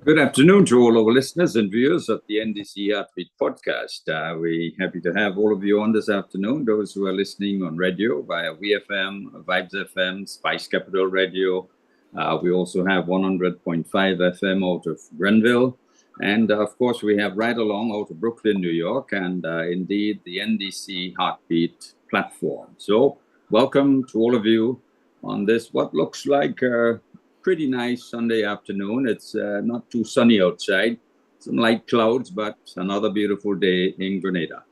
Good afternoon to all our listeners and viewers of the NDC Heartbeat podcast. We're happy to have all of you on this afternoon, those who are listening on radio via VFM, Vibes FM, Spice Capital Radio. We also have 100.5 FM out of Grenville. And of course, we have right along out of Brooklyn, New York, and indeed the NDC Heartbeat platform. So welcome to all of you on this, what looks like pretty nice Sunday afternoon. It's not too sunny outside, some light clouds, but another beautiful day in Grenada.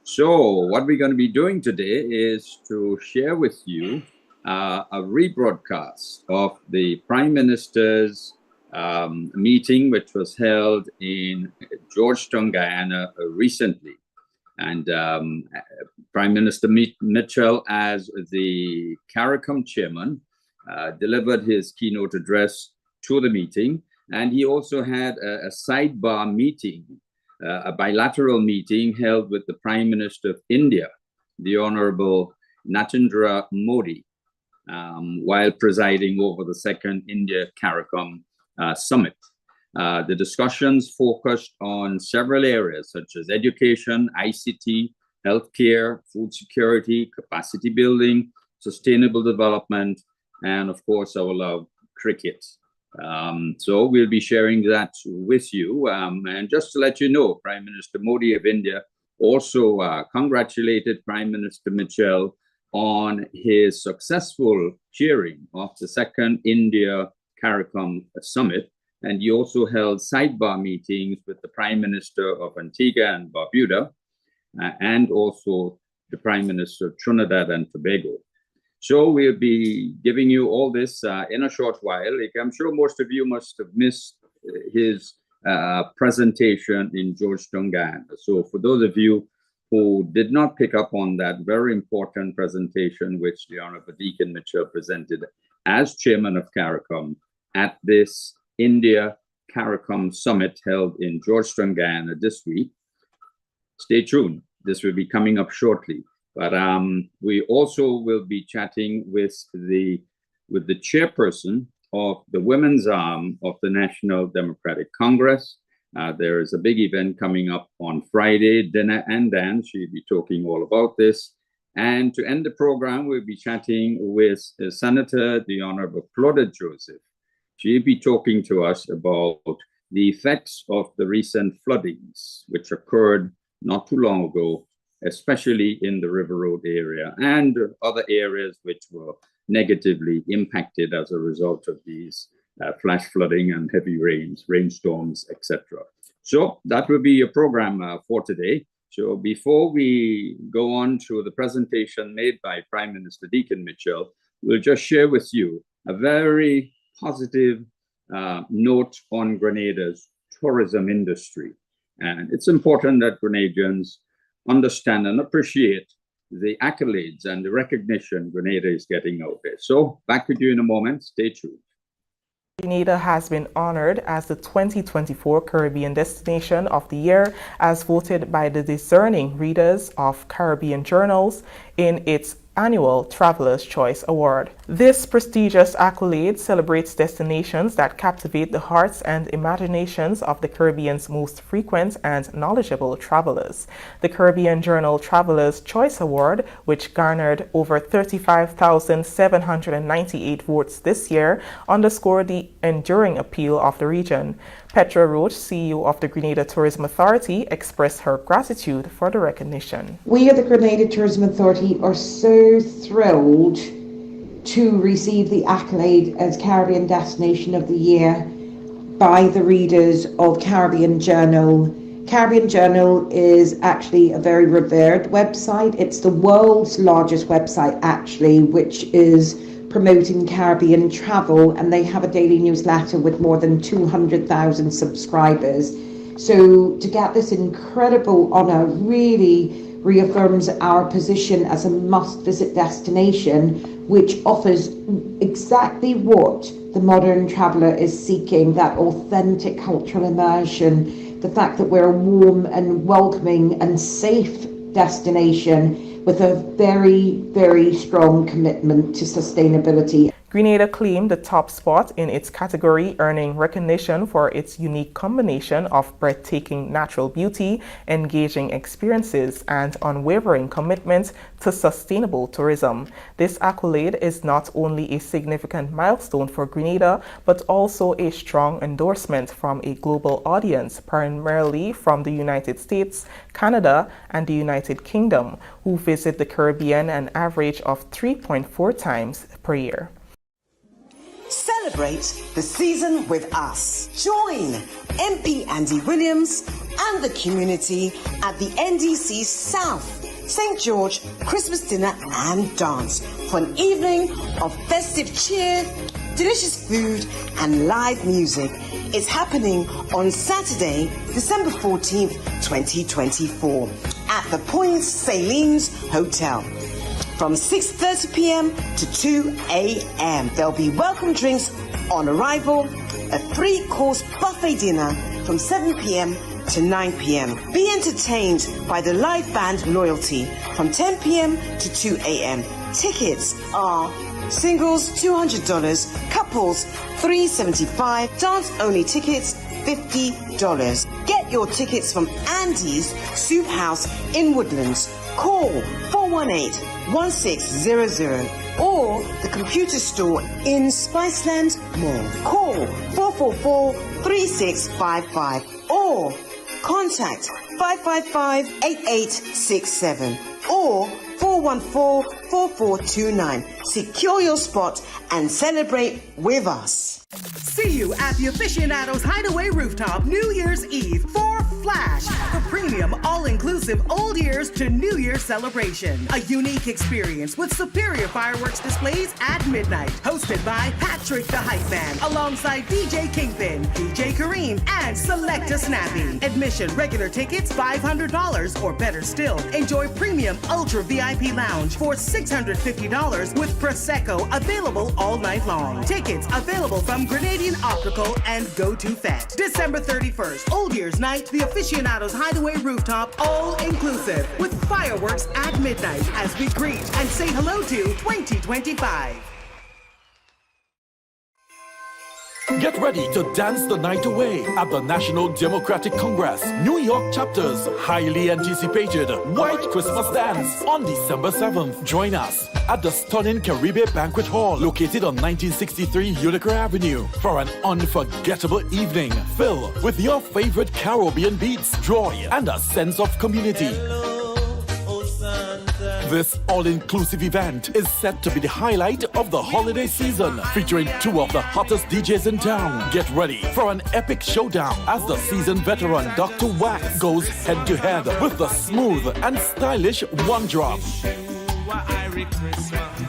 So what we're going to be doing today is to share with you a rebroadcast of the Prime Minister's meeting, which was held in Georgetown, Guyana recently. And Prime Minister Mitchell, as the CARICOM chairman, delivered his keynote address to the meeting, and he also had a sidebar meeting, a bilateral meeting held with the Prime Minister of India, the Honorable Narendra Modi, while presiding over the second India CARICOM summit. The discussions focused on several areas such as education, ICT, healthcare, food security, capacity building, sustainable development, and of course, our love, cricket. So we'll be sharing that with you. And just to let you know, Prime Minister Modi of India also congratulated Prime Minister Mitchell on his successful chairing of the second India CARICOM summit. And he also held sidebar meetings with the Prime Minister of Antigua and Barbuda, and also the Prime Minister of Trinidad and Tobago. So we'll be giving you all this in a short while. I'm sure most of you must have missed his presentation in Georgetown, Guyana. So for those of you who did not pick up on that very important presentation, which the Honorable Deacon Mitchell presented as chairman of CARICOM at this India CARICOM summit held in Georgetown, Guyana this week, stay tuned. This will be coming up shortly. But we also will be chatting with the chairperson of the women's arm of the National Democratic Congress. There is a big event coming up on Friday, dinner and dance. She'll be talking all about this. And to end the program, we'll be chatting with Senator, the Honorable Claudette Joseph. She'll be talking to us about the effects of the recent floodings, which occurred not too long ago, especially in the River Road area and other areas which were negatively impacted as a result of these flash flooding and heavy rains, rainstorms, etc. So that will be your program for today. So before we go on to the presentation made by Prime Minister Deacon Mitchell, we'll just share with you a very positive note on Grenada's tourism industry. And it's important that Grenadians understand and appreciate the accolades and the recognition Grenada is getting out there. So back with you in a moment. Stay tuned. Grenada has been honored as the 2024 Caribbean Destination of the Year as voted by the discerning readers of Caribbean journals in its annual Traveler's Choice Award. This prestigious accolade celebrates destinations that captivate the hearts and imaginations of the Caribbean's most frequent and knowledgeable travelers. The Caribbean Journal Traveler's Choice Award, which garnered over 35,798 votes this year, underscored the enduring appeal of the region. Petra Roach, CEO of the Grenada Tourism Authority, expressed her gratitude for the recognition. We at the Grenada Tourism Authority are so thrilled to receive the accolade as Caribbean Destination of the Year by the readers of Caribbean Journal. Caribbean Journal is actually a very revered website. It's the world's largest website, actually, which is promoting Caribbean travel, and they have a daily newsletter with more than 200,000 subscribers. So to get this incredible honor really reaffirms our position as a must-visit destination, which offers exactly what the modern traveller is seeking, that authentic cultural immersion, the fact that we're a warm and welcoming and safe destination with a very, very strong commitment to sustainability. Grenada claimed the top spot in its category, earning recognition for its unique combination of breathtaking natural beauty, engaging experiences, and unwavering commitment to sustainable tourism. This accolade is not only a significant milestone for Grenada, but also a strong endorsement from a global audience, primarily from the United States, Canada, and the United Kingdom, who visit the Caribbean an average of 3.4 times per year. Celebrate the season with us. Join MP Andy Williams and the community at the NDC South St. George Christmas dinner and dance for an evening of festive cheer, delicious food and live music. It's happening on Saturday, December 14th, 2024 at the Point Salines Hotel from 6:30 p.m. to 2 a.m. There'll be welcome drinks on arrival, a 3-course buffet dinner from 7 p.m. to 9 p.m. Be entertained by the live band Loyalty from 10 p.m. to 2 a.m. Tickets are singles $200, couples $375, dance-only tickets $50. Get your tickets from Andy's Soup House in Woodlands. Call 418-1600 or the computer store in Spiceland Mall. Call 444-3655 or contact 555-8867 or 414-4429. Secure your spot and celebrate with us. See you at the Aficionados Hideaway Rooftop New Year's Eve for Flash, the premium all-inclusive old year's to New Year's celebration. A unique experience with superior fireworks displays at midnight. Hosted by Patrick the Hype Man, alongside DJ Kingpin, DJ Kareem, and Selecta Snappy. Admission regular tickets $500, or better still, enjoy premium ultra VIP lounge for $650 with Prosecco available all night long. Tickets available from Grenadian Optical and Go To Fet. December 31st, Old Year's Night, the Aficionados Hideaway Rooftop, all inclusive, with fireworks at midnight as we greet and say hello to 2025. Get ready to dance the night away at the National Democratic Congress, New York chapter's highly anticipated White Christmas Dance on December 7th. Join us at the stunning Caribe Banquet Hall located on 1963 Utica Avenue for an unforgettable evening filled with your favorite Caribbean beats, joy, and a sense of community. This all-inclusive event is set to be the highlight of the holiday season, featuring 2 of the hottest DJs in town. Get ready for an epic showdown as the seasoned veteran Dr. Wax goes head-to-head with the smooth and stylish One Drop.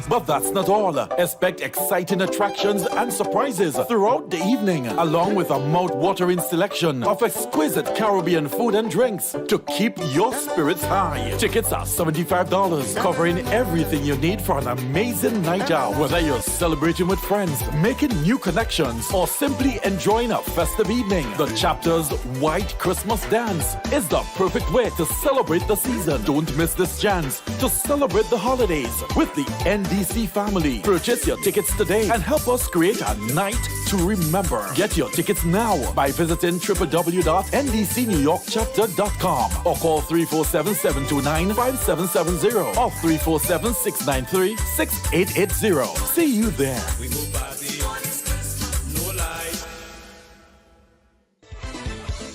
But that's not all. Expect exciting attractions and surprises throughout the evening, along with a mouth-watering selection of exquisite Caribbean food and drinks to keep your spirits high. Tickets are $75, covering everything you need for an amazing night out. Whether you're celebrating with friends, making new connections, or simply enjoying a festive evening, the chapter's White Christmas Dance is the perfect way to celebrate the season. Don't miss this chance to celebrate the holidays with the NDC family. Purchase your tickets today and help us create a night to remember. Get your tickets now by visiting www.ndcnewyorkchapter.com or call 347-729-5770 or 347-693-6880. See you there.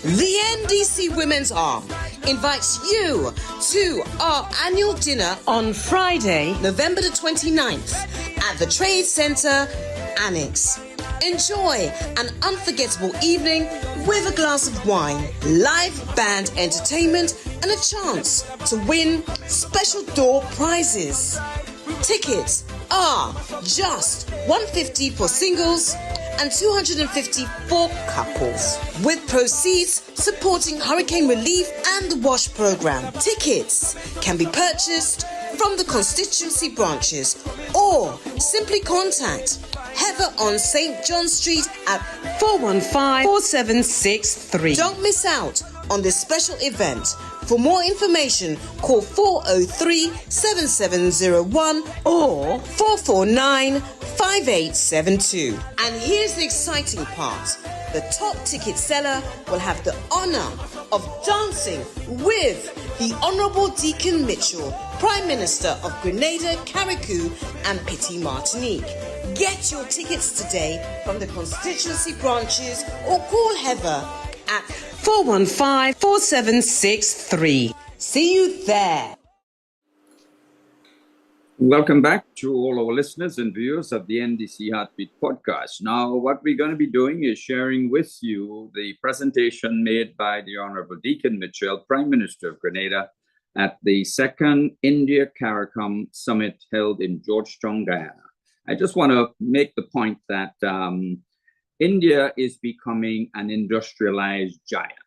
The NDC Women's Arm invites you to our annual dinner on Friday, November the 29th at the Trade Center Annex. Enjoy an unforgettable evening with a glass of wine, live band entertainment, and a chance to win special door prizes. Tickets are just $150 for singles and $250 for couples, with proceeds supporting hurricane relief and the WASH program. Tickets can be purchased from the constituency branches or simply contact Heather on St. John Street at 415-4763. Don't miss out on this special event. For more information, call 403-7701 or 449-5 5872. And here's the exciting part. The top ticket seller will have the honor of dancing with the Honorable Deacon Mitchell, Prime Minister of Grenada, Carriacou and Petit Martinique. Get your tickets today from the constituency branches or call Heather at 415-4763. See you there. Welcome back to all our listeners and viewers of the NDC Heartbeat podcast. Now, what we're going to be doing is sharing with you the presentation made by the Honorable Deacon Mitchell, Prime Minister of Grenada, at the second India-CARICOM Summit held in Georgetown, Guyana. I just want to make the point that India is becoming an industrialized giant.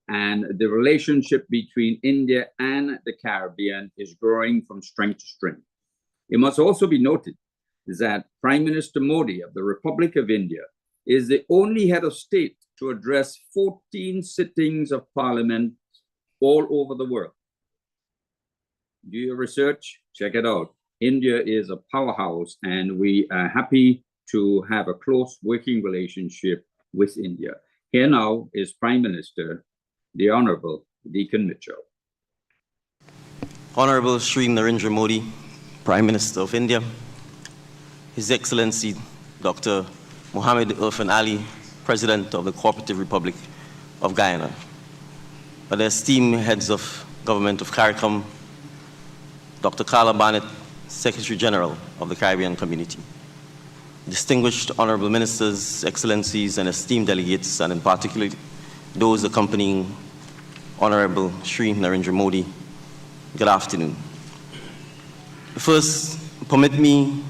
And the relationship between India and the Caribbean is growing from strength to strength. It must also be noted that Prime Minister Modi of the Republic of India is the only head of state to address 14 sittings of parliament all over the world. Do your research, check it out. India is a powerhouse, and we are happy to have a close working relationship with India. Here now is Prime Minister, the Honorable Deacon Mitchell. Honorable Shri Narendra Modi, Prime Minister of India, His Excellency Dr. Mohammed Irfan Ali, President of the Cooperative Republic of Guyana, the esteemed heads of government of CARICOM, Dr. Carla Barnett, Secretary General of the Caribbean Community, distinguished honorable ministers, excellencies, and esteemed delegates, and in particular those accompanying Honorable Shri Narendra Modi, good afternoon. First, permit me,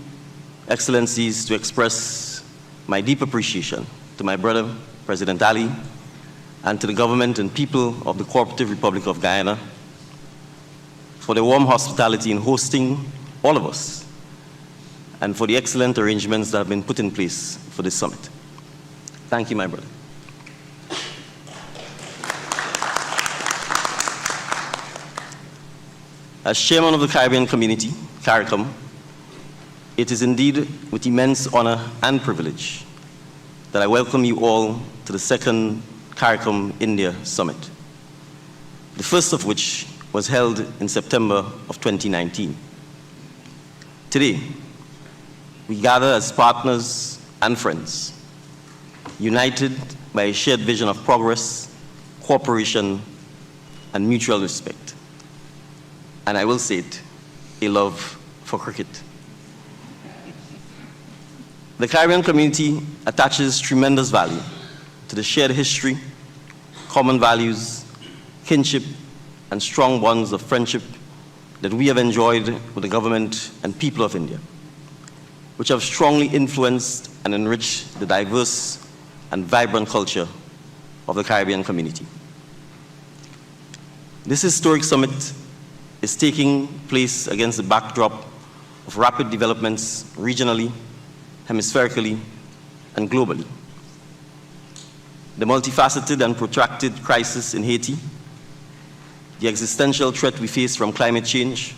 excellencies, to express my deep appreciation to my brother, President Ali, and to the government and people of the Cooperative Republic of Guyana for their warm hospitality in hosting all of us, and for the excellent arrangements that have been put in place for this summit. Thank you, my brother. As chairman of the Caribbean Community, CARICOM, it is indeed with immense honor and privilege that I welcome you all to the second CARICOM India Summit, the first of which was held in September of 2019. Today, we gather as partners and friends, united by a shared vision of progress, cooperation, and mutual respect. And I will say it, a love for cricket. The Caribbean community attaches tremendous value to the shared history, common values, kinship, and strong bonds of friendship that we have enjoyed with the government and people of India, which have strongly influenced and enriched the diverse and vibrant culture of the Caribbean community. This historic summit is taking place against the backdrop of rapid developments regionally, hemispherically, and globally. The multifaceted and protracted crisis in Haiti, the existential threat we face from climate change,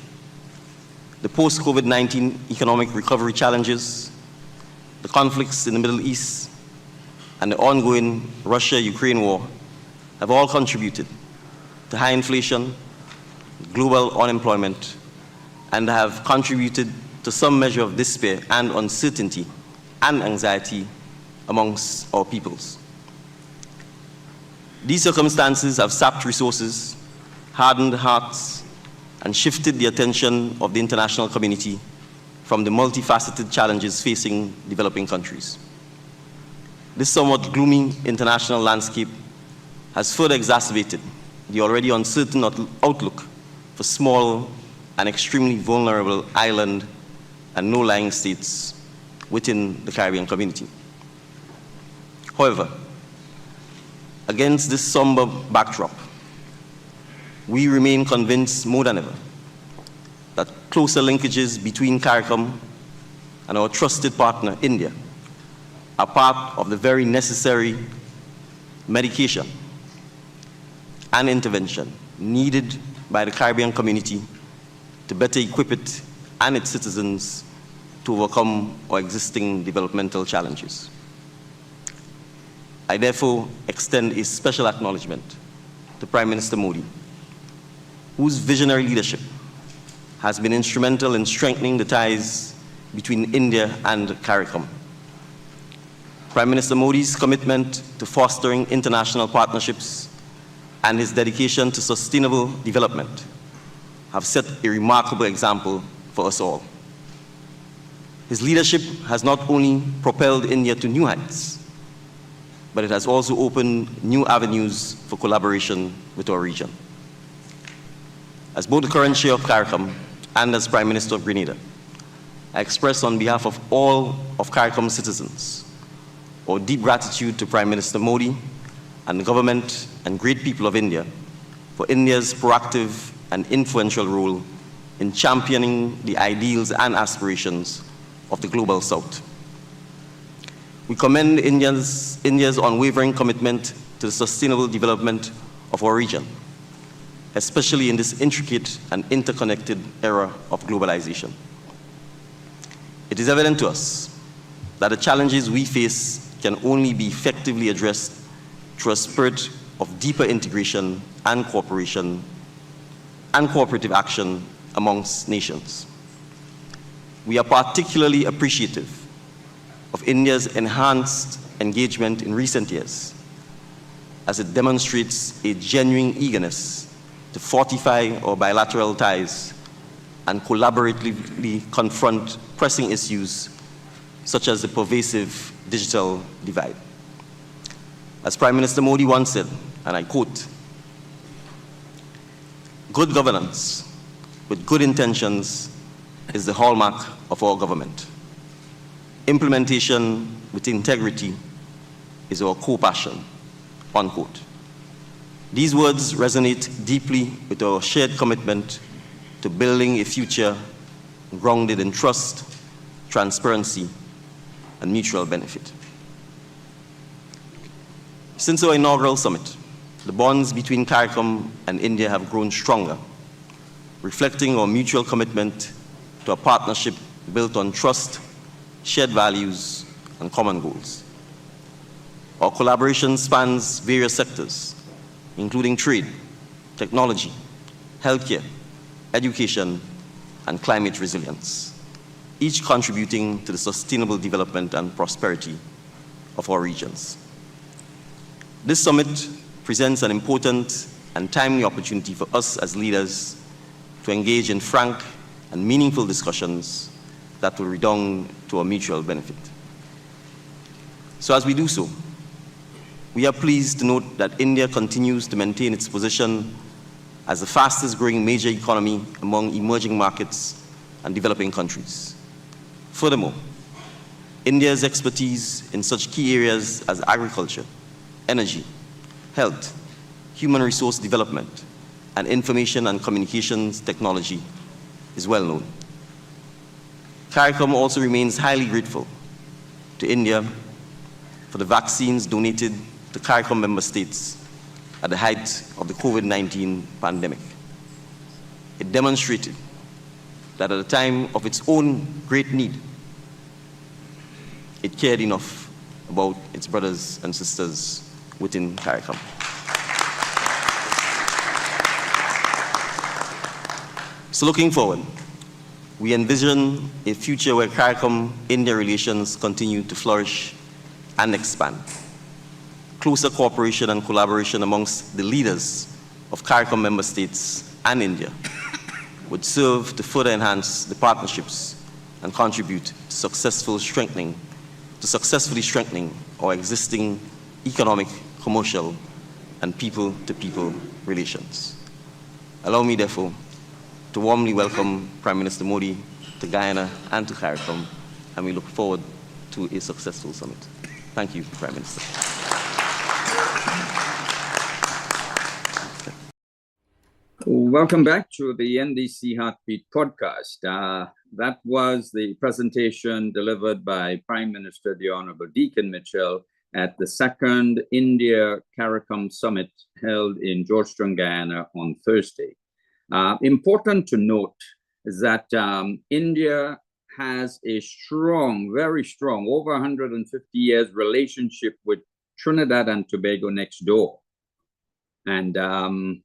the post-COVID-19 economic recovery challenges, the conflicts in the Middle East, and the ongoing Russia-Ukraine war have all contributed to high inflation, global unemployment, and have contributed to some measure of despair and uncertainty and anxiety amongst our peoples. These circumstances have sapped resources, hardened hearts, and shifted the attention of the international community from the multifaceted challenges facing developing countries. This somewhat gloomy international landscape has further exacerbated the already uncertain outlook for small and extremely vulnerable island and no-lying states within the Caribbean community. However, against this somber backdrop, we remain convinced more than ever that closer linkages between CARICOM and our trusted partner, India, are part of the very necessary medication and intervention needed by the Caribbean community to better equip it and its citizens to overcome our existing developmental challenges. I therefore extend a special acknowledgement to Prime Minister Modi, whose visionary leadership has been instrumental in strengthening the ties between India and CARICOM. Prime Minister Modi's commitment to fostering international partnerships and his dedication to sustainable development have set a remarkable example for us all. His leadership has not only propelled India to new heights, but it has also opened new avenues for collaboration with our region. As both the current chair of CARICOM and as Prime Minister of Grenada, I express on behalf of all of CARICOM citizens our deep gratitude to Prime Minister Modi and the government and great people of India for India's proactive and influential role in championing the ideals and aspirations of the Global South. We commend India's unwavering commitment to the sustainable development of our region, especially in this intricate and interconnected era of globalization. It is evident to us that the challenges we face can only be effectively addressed through a spirit of deeper integration and cooperation and cooperative action amongst nations. We are particularly appreciative of India's enhanced engagement in recent years, as it demonstrates a genuine eagerness to fortify our bilateral ties and collaboratively confront pressing issues such as the pervasive digital divide. As Prime Minister Modi once said, and I quote, "Good governance with good intentions is the hallmark of our government. Implementation with integrity is our core passion," unquote. These words resonate deeply with our shared commitment to building a future grounded in trust, transparency, and mutual benefit. Since our inaugural summit, the bonds between CARICOM and India have grown stronger, reflecting our mutual commitment to a partnership built on trust, shared values, and common goals. Our collaboration spans various sectors, including trade, technology, healthcare, education, and climate resilience, each contributing to the sustainable development and prosperity of our regions. This summit presents an important and timely opportunity for us as leaders to engage in frank and meaningful discussions that will redound to our mutual benefit. So as we do so, we are pleased to note that India continues to maintain its position as the fastest growing major economy among emerging markets and developing countries. Furthermore, India's expertise in such key areas as agriculture, energy, health, human resource development, and information and communications technology is well known. CARICOM also remains highly grateful to India for the vaccines donated to CARICOM member states at the height of the COVID-19 pandemic. It demonstrated that at a time of its own great need, it cared enough about its brothers and sisters within CARICOM. So looking forward, we envision a future where CARICOM-India relations continue to flourish and expand. Closer cooperation and collaboration amongst the leaders of CARICOM member states and India would serve to further enhance the partnerships and contribute to successfully strengthening our existing economic, commercial, and people-to-people relations. Allow me, therefore, to warmly welcome Prime Minister Modi to Guyana and to CARICOM, and we look forward to a successful summit. Thank you, Prime Minister. Welcome back to the NDC Heartbeat podcast. That was the presentation delivered by Prime Minister the Honorable Deacon Mitchell at the second India CARICOM Summit held in Georgetown, Guyana on Thursday. Important to note is that India has a strong, very strong, over 150 years relationship with Trinidad and Tobago next door. And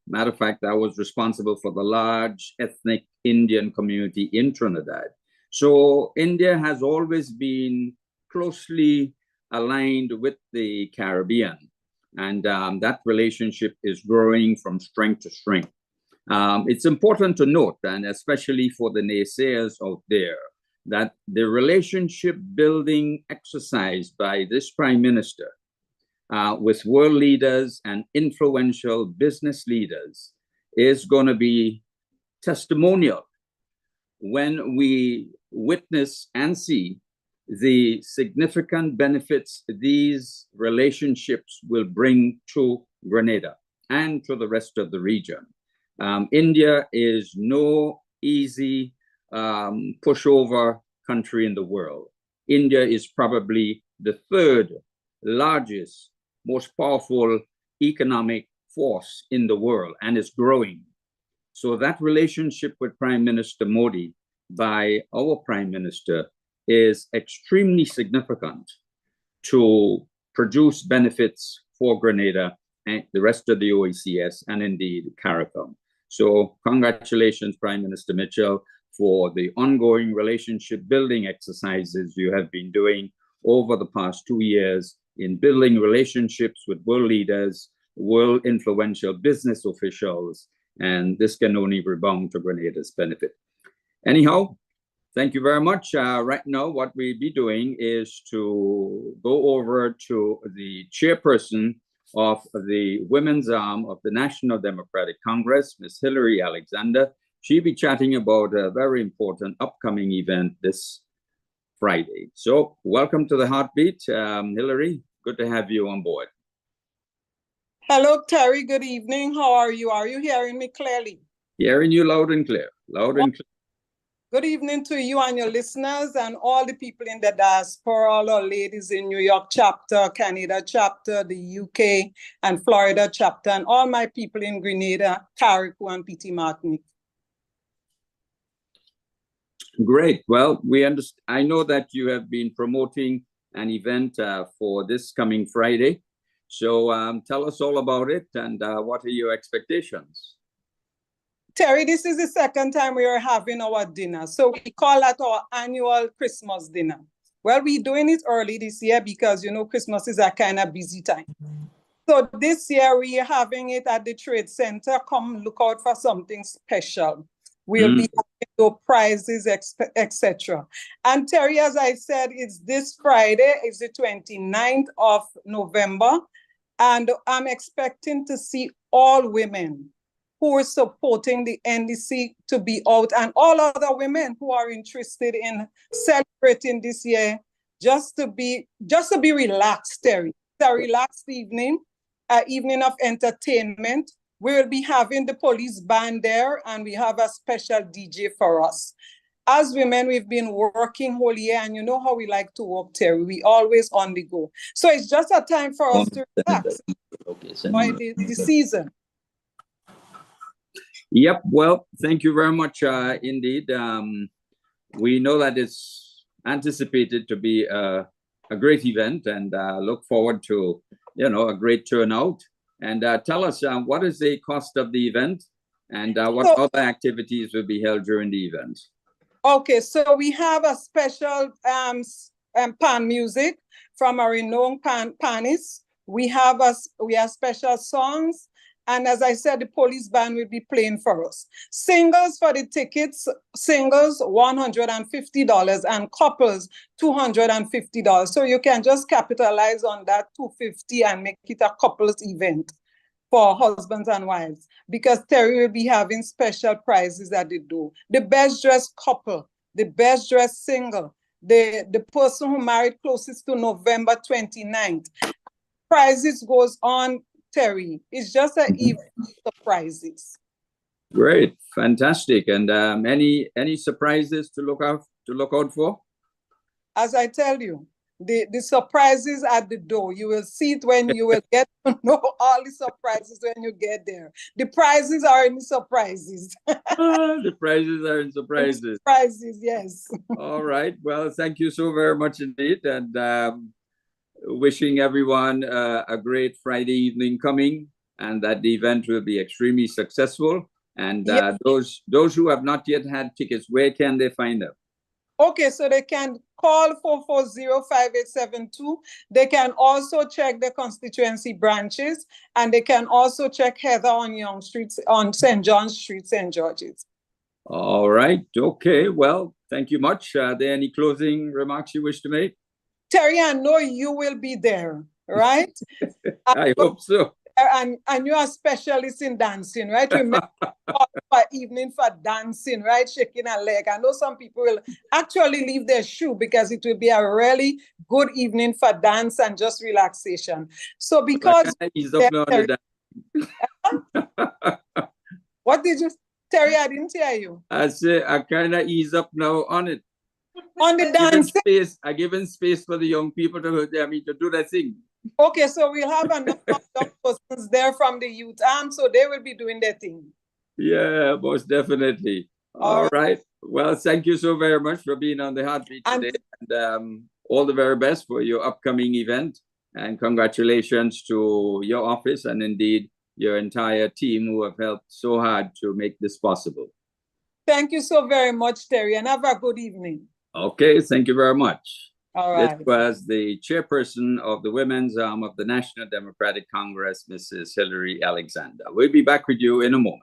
matter of fact, I was responsible for the large ethnic Indian community in Trinidad. So India has always been closely aligned with the Caribbean. And that relationship is growing from strength to strength. It's important to note, and especially for the naysayers out there, that the relationship building exercise by this Prime Minister with world leaders and influential business leaders is going to be testimonial when we witness and see the significant benefits these relationships will bring to Grenada and to the rest of the region. India is no easy pushover country in the world. India is probably the third largest, most powerful economic force in the world and is growing. So that relationship with Prime Minister Modi by our Prime Minister is extremely significant to produce benefits for Grenada and the rest of the OECS and indeed CARICOM. So congratulations, Prime Minister Mitchell, for the ongoing relationship building exercises you have been doing over the past 2 years in building relationships with world leaders, world influential business officials, and this can only rebound to Grenada's benefit. Anyhow, thank you very much. Right now, what we'll be doing is to go over to the chairperson of the women's arm of the National Democratic Congress, Ms. Hillary Alexander. She'll be chatting about a very important upcoming event this Friday. So welcome to the Heartbeat. Hillary, good to have you on board. Hello, Terry. Good evening. How are you? Are you hearing me clearly? Hearing you loud and clear. Loud and clear. Good evening to you and your listeners and all the people in the diaspora, all our ladies in New York chapter, Canada chapter, the UK and Florida chapter, and all my people in Grenada, Carriacou, and PT Martinique. Great. Well, I know that you have been promoting an event for this coming Friday. So tell us all about it and what are your expectations? Terry, this is the second time we are having our dinner. So we call that our annual Christmas dinner. Well, we're doing it early this year because, you know, Christmas is a kind of busy time. So this year we are having it at the Trade Center. Come look out for something special. We'll be having those prizes, etc. And Terry, as I said, it's this Friday. It's the 29th of November. And I'm expecting to see all women who are supporting the NDC to be out, and all other women who are interested in celebrating this year, just to be relaxed, Terry. It's a relaxed evening, evening of entertainment. We will be having the police band there, and we have a special DJ for us. As women, we've been working whole year, and you know how we like to work, Terry. We always on the go. So it's just a time for us to relax. By the season. Yep. Well, thank you very much. Indeed, we know that it's anticipated to be a great event, and look forward to a great turnout. And tell us what is the cost of the event, and what other activities will be held during the event. Okay, so we have a special pan music from a renowned panist. We have special songs. And as I said, the police band will be playing for us. Singles for the tickets, singles $150 and couples $250. So you can just capitalize on that $250 and make it a couples event for husbands and wives, because Terry will be having special prizes that they do. The best dressed couple, the best dressed single, the person who married closest to November 29th. Prizes goes on, Terry. It's just an event of prizes. Great, fantastic. And any surprises to look out for? As I tell you, the surprises at the door. You will see it when you will get to know all the surprises when you get there. The prizes are in the surprises. The prizes are in surprises. Surprises, yes. All right. Well, thank you so very much indeed. And wishing everyone a great Friday evening coming, and that the event will be extremely successful. And Yes. those who have not yet had tickets, where can they find them? Okay, so they can call 440-5872. They can also check the constituency branches, and they can also check Heather on Young Street, on St. John's Street, St. George's. All right. Okay. Well, thank you much. Are there any closing remarks you wish to make? Terry, I know you will be there, right? I hope so. And you are specialists in dancing, right? Remember for evening for dancing, right? Shaking a leg. I know some people will actually leave their shoe because it will be a really good evening for dance and just relaxation. So because He's up now on the what did you, Terry? I didn't hear you. I say I kind of ease up now on it. On the dancing. I given space for the young people to do their thing. Okay, so we'll have a number of young persons there from the youth arm, so they will be doing their thing. Yeah, most definitely. All right. Well, thank you so very much for being on the Heartbeat today, and all the very best for your upcoming event. And congratulations to your office and indeed your entire team who have helped so hard to make this possible. Thank you so very much, Terry, and have a good evening. Okay, thank you very much. All right. This was the chairperson of the women's arm of the National Democratic Congress, Mrs. Hillary Alexander. We'll be back with you in a moment.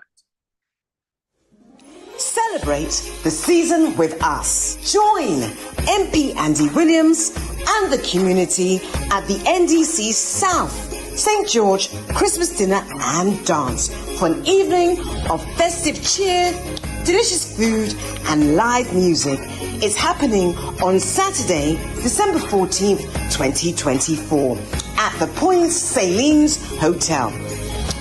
Celebrate the season with us. Join MP Andy Williams and the community at the NDC South St. George Christmas dinner and dance for an evening of festive cheer, delicious food and live music. It's happening on Saturday, December 14th, 2024 at the Point Salines Hotel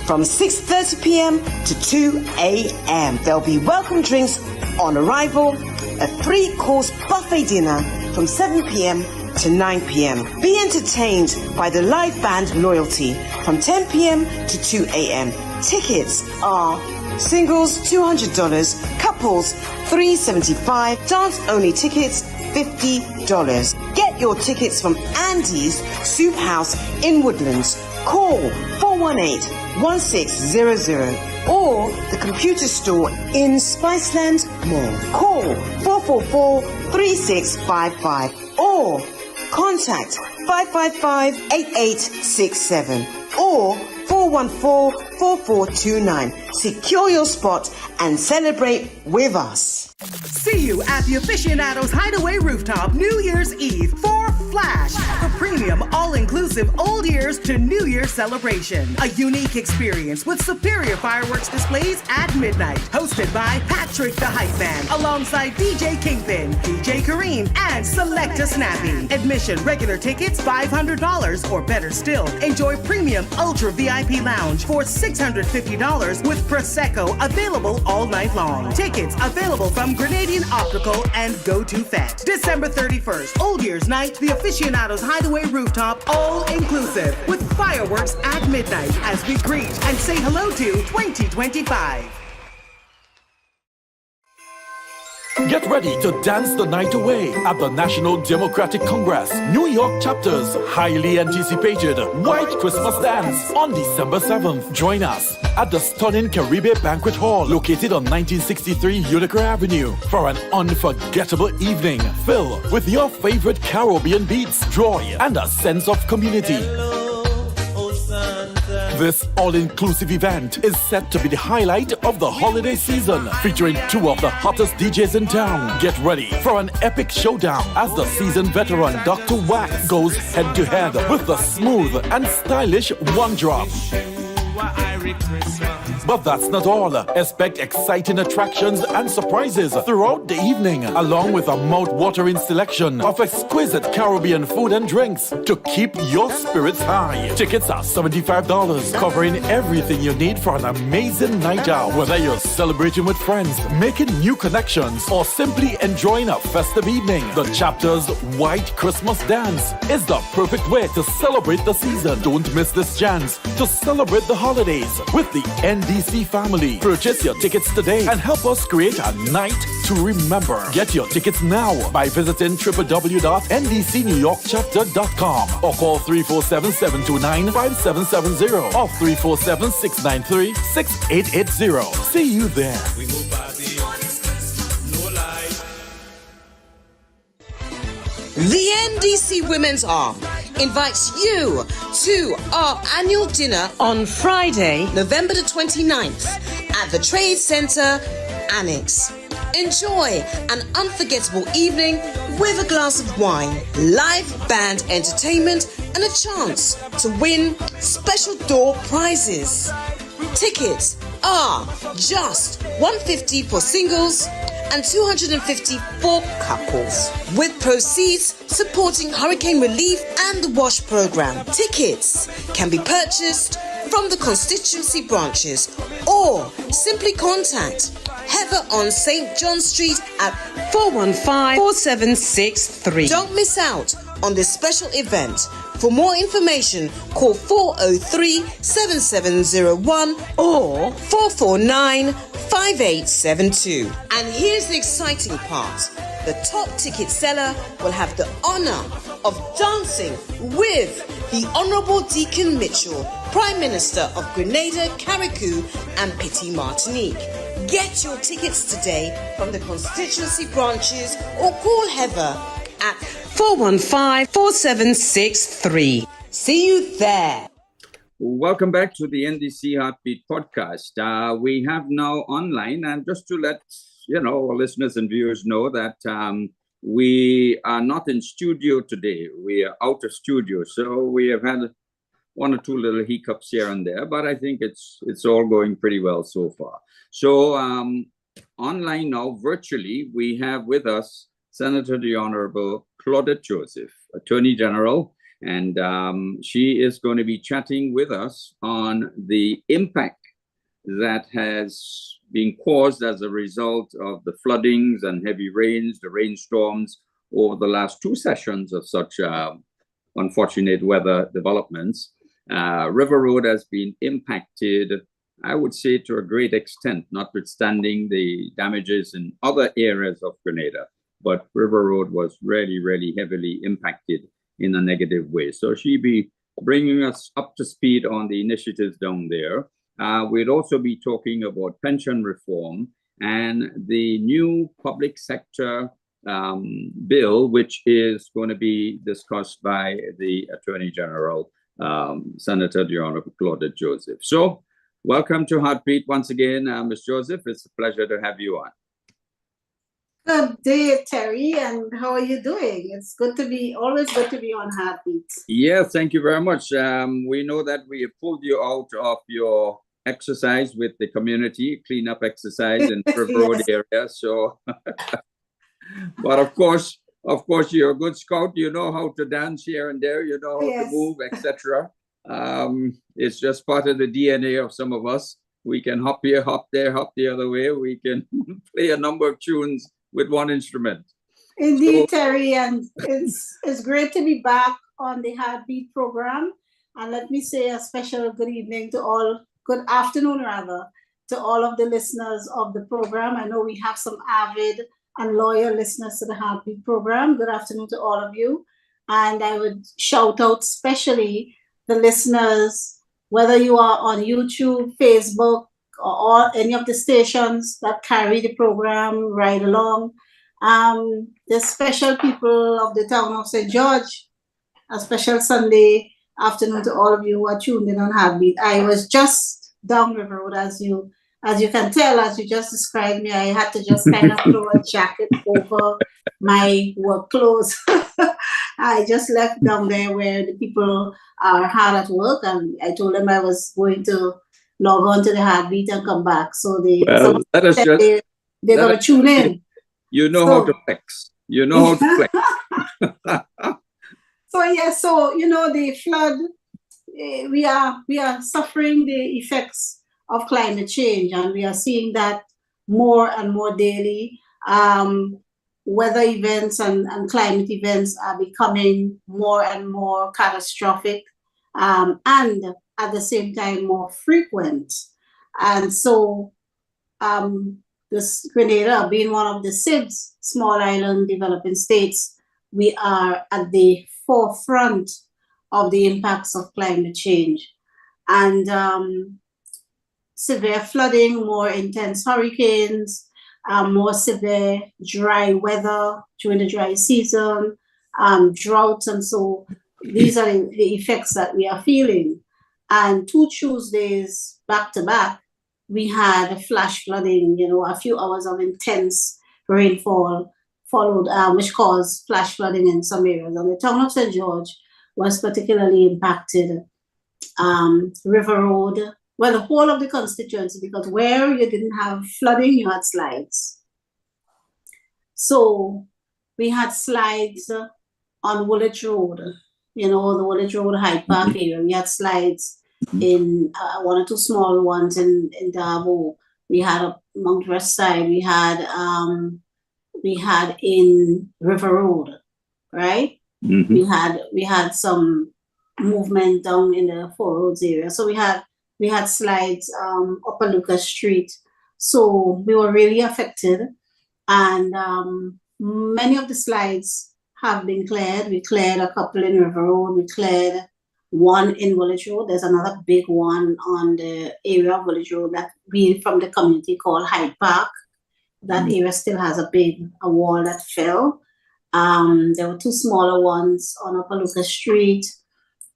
from 6:30 p.m. to 2 a.m. There'll be welcome drinks on arrival, a 3-course buffet dinner from 7 p.m. to 9 p.m. Be entertained by the live band Loyalty from 10 p.m. to 2 a.m. Tickets are singles $200, couples $375, dance-only tickets $50. Get your tickets from Andy's Soup House in Woodlands. Call 418-1600 or the computer store in Spiceland Mall. Call 444-3655 or contact 555-8867 or 414-4429. Secure your spot and celebrate with us. See you at the Aficionados Hideaway Rooftop New Year's Eve for Flash, the premium all-inclusive old years to New Year celebration. A unique experience with superior fireworks displays at midnight. Hosted by Patrick the Hype Man, alongside DJ Kingpin, DJ Kareem, and Selecta Snappy. Admission regular tickets $500, or better still, enjoy premium ultra VIP lounge for $650 with Prosecco available all night long. Tickets available from Grenadian Optical and Go To Fet. December 31st, Old Year's Night, the Aficionados Hideaway Rooftop, all inclusive, with fireworks at midnight as we greet and say hello to 2025. Get ready to dance the night away at the National Democratic Congress, New York chapter's highly anticipated White Christmas Dance on December 7th. Join us at the stunning Caribe Banquet Hall located on 1963 Utica Avenue for an unforgettable evening filled with your favorite Caribbean beats, joy, and a sense of community. This all-inclusive event is set to be the highlight of the holiday season, featuring 2 of the hottest DJs in town. Get ready for an epic showdown as the seasoned veteran Dr. Wax goes head-to-head with the smooth and stylish One Drop. Merry Christmas. But that's not all. Expect exciting attractions and surprises throughout the evening, along with a mouth-watering selection of exquisite Caribbean food and drinks to keep your spirits high. Tickets are $75, covering everything you need for an amazing night out. Whether you're celebrating with friends, making new connections, or simply enjoying a festive evening, the chapter's White Christmas Dance is the perfect way to celebrate the season. Don't miss this chance to celebrate the holidays with the NDC family. Purchase your tickets today and help us create a night to remember. Get your tickets now by visiting www.ndcnewyorkchapter.com or call 347-729-5770 or 347-693-6880. See you there. We go party, no lie. The NDC Women's Arm invites you to our annual dinner on Friday, November the 29th at the Trade Center Annex. Enjoy an unforgettable evening with a glass of wine, live band entertainment, and a chance to win special door prizes. Tickets are just $150 for singles and $250 for couples, with proceeds supporting hurricane relief and the WASH program. Tickets can be purchased from the constituency branches or simply contact Heather on St. John Street at 415-4763. Don't miss out on this special event. For more information, call 403-7701 or 449-5872. And here's the exciting part. The top ticket seller will have the honor of dancing with the Honorable Deacon Mitchell, Prime Minister of Grenada, Carriacou, and Petit Martinique. Get your tickets today from the constituency branches or call Heather at 415-4763. See you there. Welcome back to the NDC Heartbeat podcast. We have now online, and just to let our listeners and viewers know that we are not in studio today. We are out of studio, so we have had one or two little hiccups here and there, but I think it's all going pretty well so far. So online now, virtually, we have with us Senator the Honorable Claudette Joseph, Attorney General, and she is going to be chatting with us on the impact that has been caused as a result of the floodings and heavy rains, the rainstorms over the last two sessions of such unfortunate weather developments. River Road has been impacted, I would say, to a great extent, notwithstanding the damages in other areas of Grenada. But River Road was really, really heavily impacted in a negative way. So she'll be bringing us up to speed on the initiatives down there. We'd also be talking about pension reform and the new public sector bill, which is going to be discussed by the Attorney General, Senator the Honorable Claudette Joseph. So welcome to Heartbeat once again, Ms. Joseph. It's a pleasure to have you on. Good day, Terry, and how are you doing? It's always good to be on Heartbeat. Yeah, thank you very much. We know that we have pulled you out of your exercise with the community, cleanup exercise in the River Road area. So, but of course, you're a good scout. You know how to dance here and there. You know how to move, etc. It's just part of the DNA of some of us. We can hop here, hop there, hop the other way. We can play a number of tunes with one instrument. Indeed, Terry, and it's great to be back on the Heartbeat program. And let me say a special good afternoon to all of the listeners of the program. I know we have some avid and loyal listeners to the Heartbeat program. Good afternoon to all of you. And I would shout out especially the listeners, whether you are on YouTube, Facebook, or any of the stations that carry the program right along. The special people of the town of St. George, a special Sunday afternoon to all of you who are tuned in on Heartbeat. I was just down River Road, as you can tell, as you just described me. I had to just kind of throw a jacket over my work clothes. I just left down there where the people are hard at work, and I told them I was going to log on to the Heartbeat and come back. So Well, let us just... they're going to tune in. You know how to flex. You know how to flex. So the flood, we are suffering the effects of climate change, and we are seeing that more and more daily. Weather events and climate events are becoming more and more catastrophic, and at the same time more frequent. And so this Grenada, being one of the SIDS, small island developing states, we are at the forefront of the impacts of climate change. And severe flooding, more intense hurricanes, more severe dry weather during the dry season, droughts. And so these are the effects that we are feeling. And 2 Tuesdays back to back, we had flash flooding, a few hours of intense rainfall followed, which caused flash flooding in some areas. And the town of St. George was particularly impacted. River Road, well, the whole of the constituency, because where you didn't have flooding, you had slides. So we had slides on Woolwich Road, the Woolwich Road Hyde Park area. We had slides in 1 or 2 small ones in Dabo. We had a Mount West side. We had in River Road, right? Mm-hmm. We had some movement down in the Four Roads area. So we had slides Upper Lucas Street. So we were really affected, and many of the slides have been cleared. We cleared a couple in River Road. We cleared one in Woolwich Road. There's another big one on the area of Woolwich Road that we from the community called Hyde Park. That area still has a wall that fell. There were 2 smaller ones on Upper Lucas Street.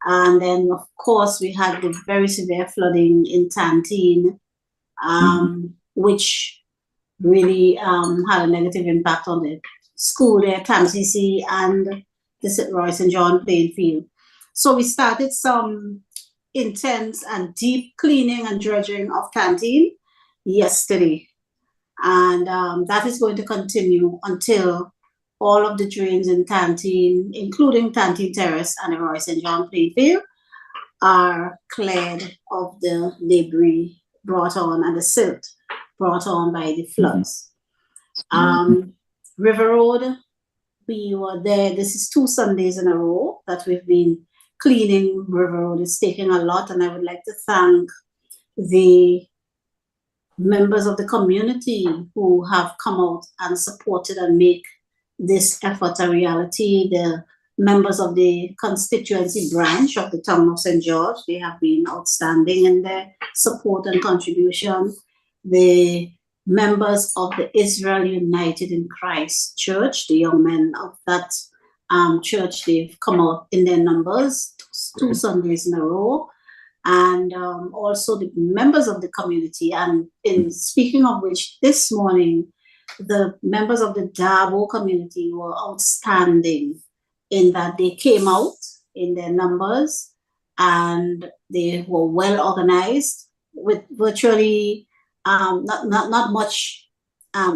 And then, of course, we had the very severe flooding in Tantine, which really had a negative impact on the school there, TAMCC, and the St. Roy St. John playing field. So we started some intense and deep cleaning and dredging of Tantine yesterday. And that is going to continue until all of the drains in Tantine, including Tantine Terrace and the Roy St. John playfield, are cleared of the debris brought on and the silt brought on by the floods. River Road, we were there. This is 2 Sundays in a row that we've been cleaning River Road. It's taking a lot, and I would like to thank the members of the community who have come out and supported and make this effort a reality. The members of the constituency branch of the town of St. George, they have been outstanding in their support and contribution. The members of the Israel United in Christ Church, the young men of that church, they've come out in their numbers 2 Sundays in a row. And also the members of the community. And in speaking of which, this morning, the members of the Dabo community were outstanding in that they came out in their numbers and they were well organized with virtually not much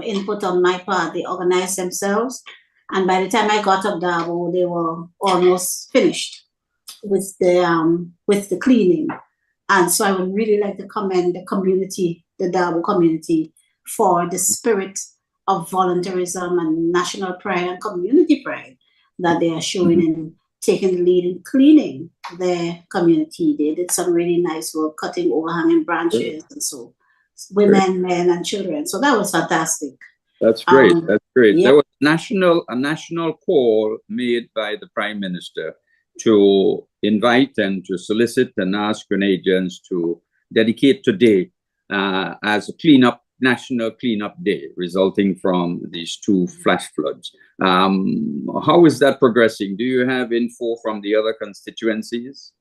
input on my part. They organized themselves, and by the time I got up Dabo, they were almost finished with the cleaning. And so I would really like to commend the community, the Dabo community, for the spirit of volunteerism and national pride and community pride that they are showing in taking the lead in cleaning their community. They did some really nice work, cutting overhanging branches, and so women, men, and children. So that was fantastic. That's great. That's great. Yeah. There was a national call made by the Prime Minister to invite and to solicit and ask Grenadians to dedicate today as a national cleanup day resulting from these 2 flash floods. How is that progressing? Do you have info from the other constituencies?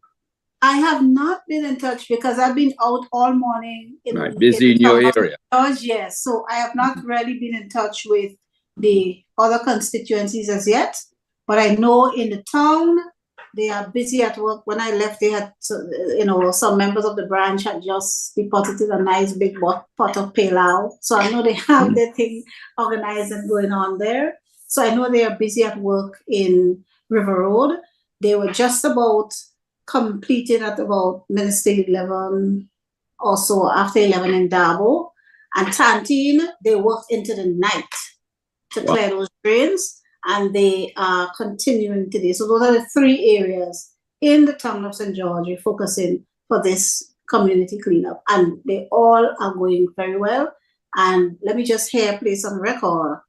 I have not been in touch because I've been out all morning. Busy in your area. Yes, so I have not really been in touch with the other constituencies as yet. But I know in the town, They are busy at work. When I left, they had, some members of the branch had just deposited a nice big pot of pilau. So I know they have their thing organized and going on there. So I know they are busy at work in River Road. They were just about completed at about Minister 11, also after 11 in Dabo. And Tantine, they worked into the night to clear those drains, and they are continuing today. So those are the three areas in the town of St. George we're focusing for this community cleanup, and they all are going very well. And let me just here place on record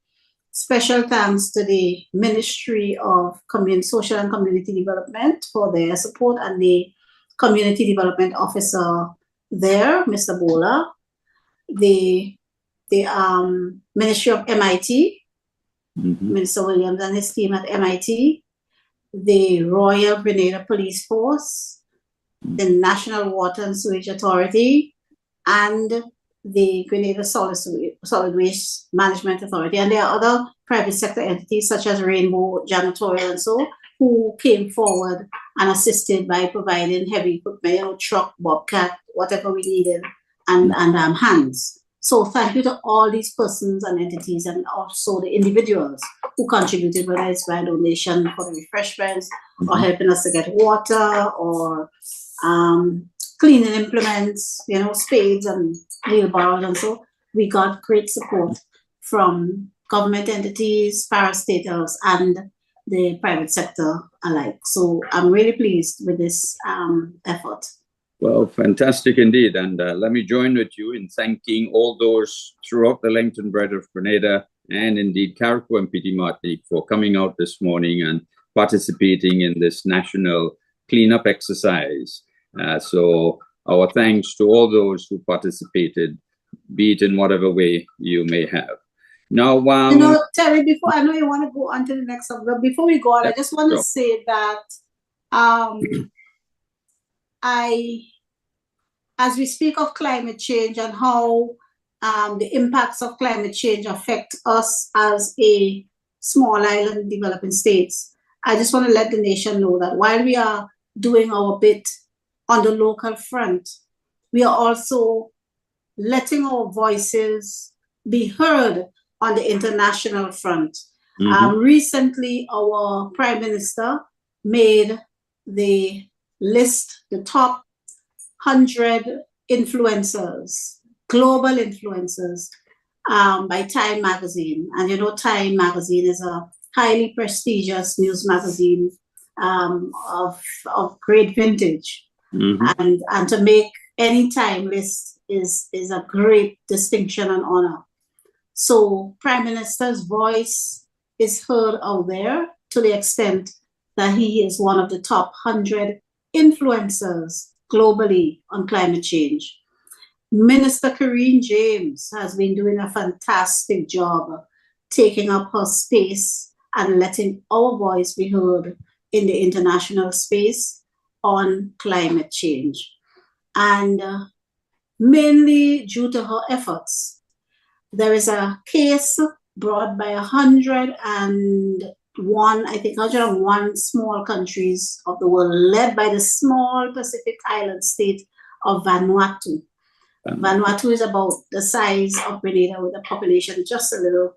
special thanks to the Ministry of Social and Community Development for their support, and the Community Development Officer there, Mr. Bola, the Ministry of MIT, Minister Williams and his team at MIT, the Royal Grenada Police Force, the National Water and Sewage Authority, and the Grenada Solid Waste Management Authority. And there are other private sector entities such as Rainbow Janitorial and so, who came forward and assisted by providing heavy equipment, truck, bobcat, whatever we needed, and hands. So thank you to all these persons and entities, and also the individuals who contributed, whether it's by donation for the refreshments, or helping us to get water, or cleaning implements, spades and wheelbarrows, and so. We got great support from government entities, parastatals, and the private sector alike. So I'm really pleased with this effort. Well, fantastic indeed. And let me join with you in thanking all those throughout the length and breadth of Grenada, and indeed Carriacou and Petit Martinique, for coming out this morning and participating in this national cleanup exercise. So our thanks to all those who participated, be it in whatever way you may have. Now, Terry, before I know you want to go on to the next subject, but before we go on, I just want to say that as we speak of climate change and how the impacts of climate change affect us as a small island developing states, I just want to let the nation know that while we are doing our bit on the local front, we are also letting our voices be heard on the international front. Recently, our Prime Minister made the list, the top 100 influencers, global influencers, by Time magazine. And Time magazine is a highly prestigious news magazine of great vintage. And to make any Time list is a great distinction and honor. So Prime Minister's voice is heard out there to the extent that he is one of the top 100 influencers globally on climate change. Minister Karine James has been doing a fantastic job taking up her space and letting our voice be heard in the international space on climate change. And mainly due to her efforts, there is a case brought by 101 small countries of the world, led by the small Pacific island state of Vanuatu. Vanuatu is about the size of Grenada, with a population just a little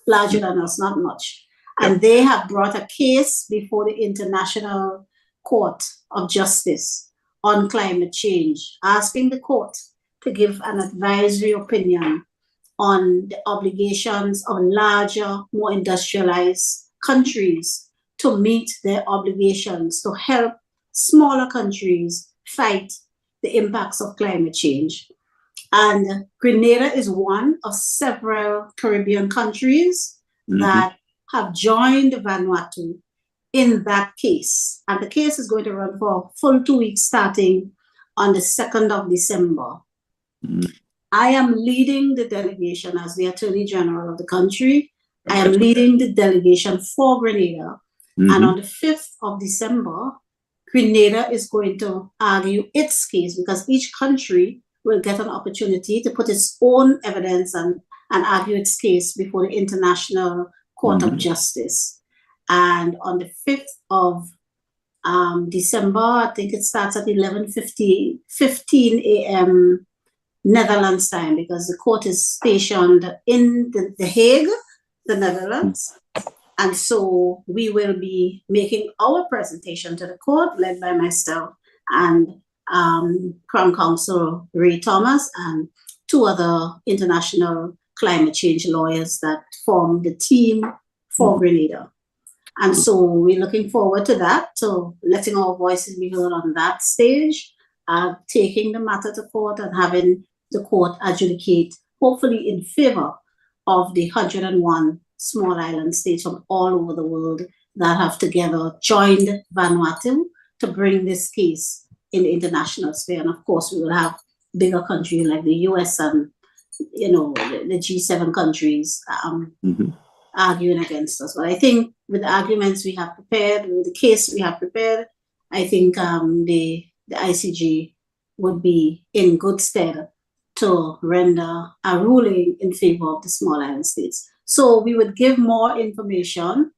larger than us, not much. And they have brought a case before the International Court of Justice on climate change, asking the court to give an advisory opinion on the obligations of larger, more industrialized countries to meet their obligations to help smaller countries fight the impacts of climate change. And Grenada is one of several Caribbean countries that have joined Vanuatu in that case. And the case is going to run for a full 2 weeks starting on the 2nd of December. I am leading the delegation as the Attorney General of the country. I am leading the delegation for Grenada. And on the 5th of December, Grenada is going to argue its case, because each country will get an opportunity to put its own evidence and argue its case before the International Court of Justice. And on the 5th of December. I think it starts at 15 a.m. Netherlands time, because the court is stationed in the Hague, the Netherlands. And so we will be making our presentation to the court, led by myself and Crown Counsel Ray Thomas and two other international climate change lawyers that form the team for Grenada. And so we're looking forward to that, to letting our voices be heard on that stage, taking the matter to court and having the court adjudicate, hopefully in favor of the 101 small island states from all over the world that have together joined Vanuatu to bring this case in the international sphere. And of course, we will have bigger countries like the US and, you know, the G7 countries arguing against us. But I think with the arguments we have prepared, with the case we have prepared, I think the ICJ would be in good stead to render a ruling in favor of the small island states. So we would give more information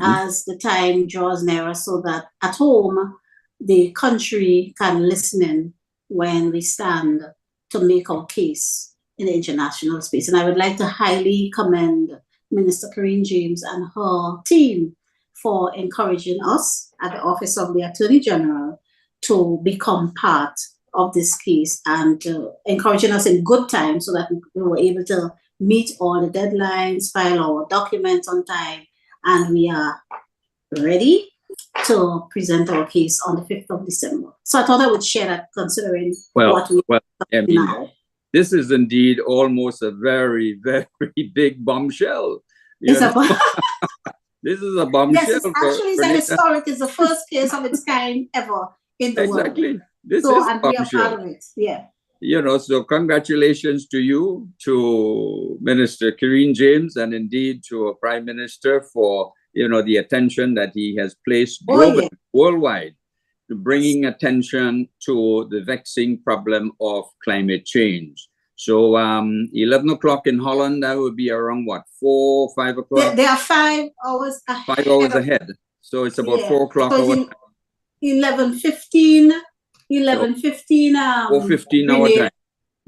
as the time draws nearer, so that at home the country can listen in when we stand to make our case in the international space. And I would like to highly commend Minister Corinne James and her team for encouraging us at the Office of the Attorney General to become part of this case, and encouraging us in good time so that we were able to meet all the deadlines, file our documents on time, and we are ready to present our case on the 5th of December. So I thought I would share that, considering what we I mean, now. This is indeed almost a very, very big bombshell. It's a this is a bombshell. Yes, it's a historic. It's the first case of its kind ever in the world. Exactly. This so, is and we are part of it. Yeah. You know, so congratulations to you, to Minister Corinne James, and indeed to our Prime Minister for, you know, the attention that he has placed worldwide to bringing attention to the vexing problem of climate change. So 11 o'clock in Holland, that would be around what, 4, 5 o'clock? They are 5 hours ahead. 5 hours ahead. So it's about 4 o'clock. 11:15 4:15 our time.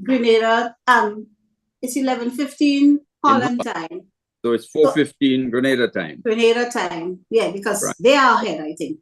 Grenada, it's 11:15 Holland time. So it's 4:15 Grenada time. Grenada time, yeah, because they are ahead, I think.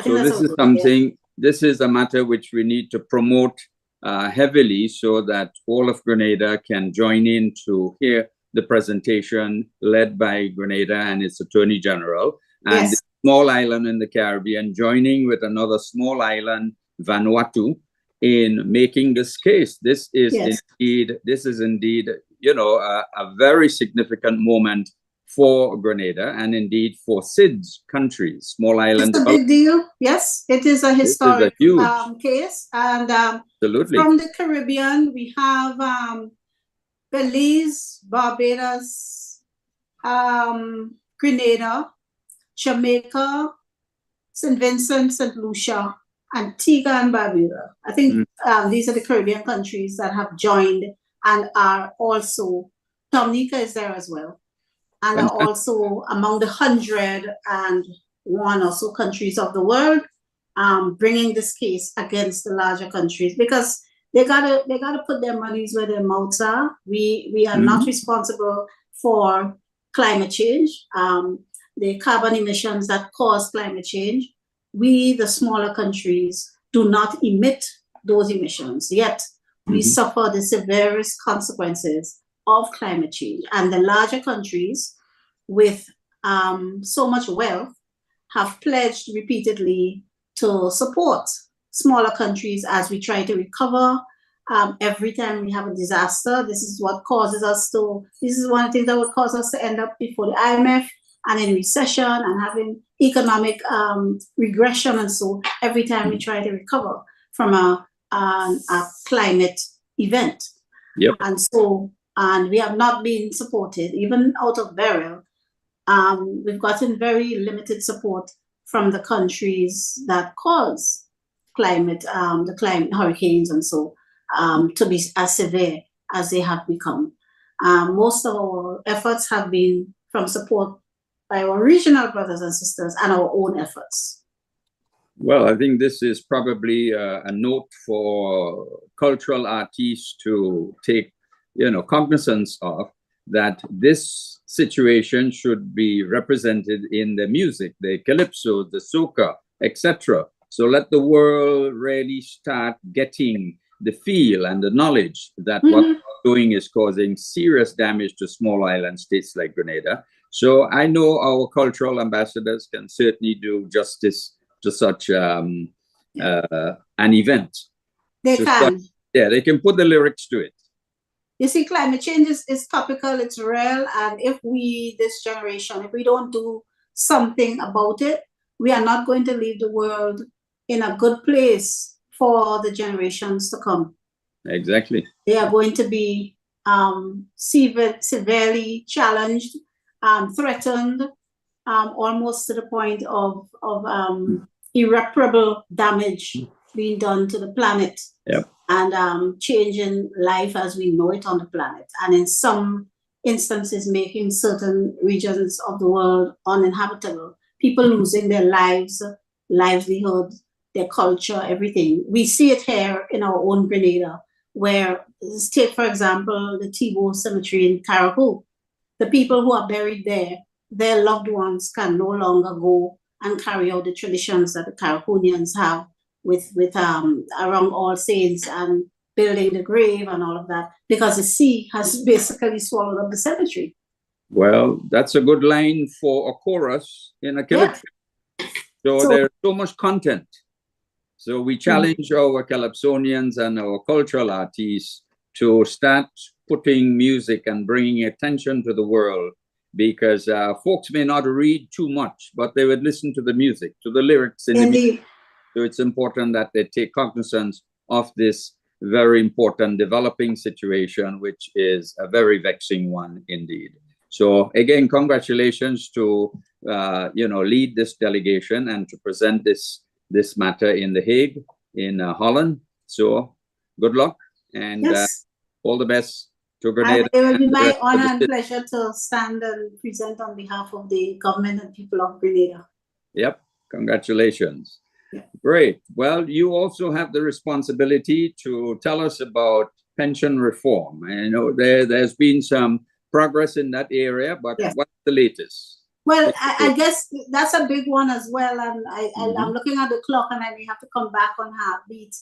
So this is something, this is a matter which we need to promote heavily, so that all of Grenada can join in to hear the presentation led by Grenada and its Attorney General, and the small island in the Caribbean joining with another small island, Vanuatu, in making this case. This is indeed, you know, a very significant moment for Grenada and indeed for SIDS countries, small island. It's a big deal. Yes, it is a historic case. And absolutely. From the Caribbean, we have Belize, Barbados, Grenada, Jamaica, St. Vincent, St. Lucia, Antigua and Barbuda. I think these are the Caribbean countries that have joined and are also, Dominica is there as well, and are also among the 101 or so countries of the world bringing this case against the larger countries, because they gotta put their monies where their mouths are. We are not responsible for climate change, the carbon emissions that cause climate change. We, the smaller countries, do not emit those emissions, yet we suffer the severest consequences of climate change. And the larger countries with so much wealth have pledged repeatedly to support smaller countries as we try to recover. Every time we have a disaster, this is what causes us to, this is one of the things that would cause us to end up before the IMF and in recession and having economic regression. And so every time we try to recover from a climate event. And so, and we have not been supported, even out of burial. We've gotten very limited support from the countries that cause climate, the climate hurricanes and so, to be as severe as they have become. Most of our efforts have been from support by our regional brothers and sisters and our own efforts. Well, I think this is probably a note for cultural artists to take, cognizance of, that this situation should be represented in the music, the calypso, the soca, etc. So let the world really start getting the feel and the knowledge that what we're doing is causing serious damage to small island states like Grenada. So I know our cultural ambassadors can certainly do justice to such an event. They can. They can put the lyrics to it. You see, climate change is topical, it's real, and if we, this generation, if we don't do something about it, we are not going to leave the world in a good place for the generations to come. Exactly. They are going to be severely challenged, threatened, almost to the point of irreparable damage being done to the planet. Yep. And changing life as we know it on the planet. And in some instances, making certain regions of the world uninhabitable. People losing their lives, livelihood, their culture, everything. We see it here in our own Grenada, where, take for example, the Thibault Cemetery in Caribou. The people who are buried there, their loved ones can no longer go and carry out the traditions that the Caribbeans have with around All Saints and building the grave and all of that, because the sea has basically swallowed up the cemetery. Well, that's a good line for a chorus in a calypso. Yeah. So there's so much content. So we challenge our calypsonians and our cultural artists to start putting music and bringing attention to the world, because folks may not read too much, but they would listen to the music, to the lyrics in the music. So it's important that they take cognizance of this very important developing situation, which is a very vexing one indeed. So again, congratulations to lead this delegation and to present this matter in The Hague, in Holland. So good luck and all the best to Grenada. It will be my honor and pleasure to stand and present on behalf of the government and people of Grenada. Yep, congratulations. Great. Well, you also have the responsibility to tell us about pension reform. I know there's been some progress in that area, but what's the latest? Well, I guess that's a big one as well. And I'm looking at the clock and I may have to come back on Heartbeat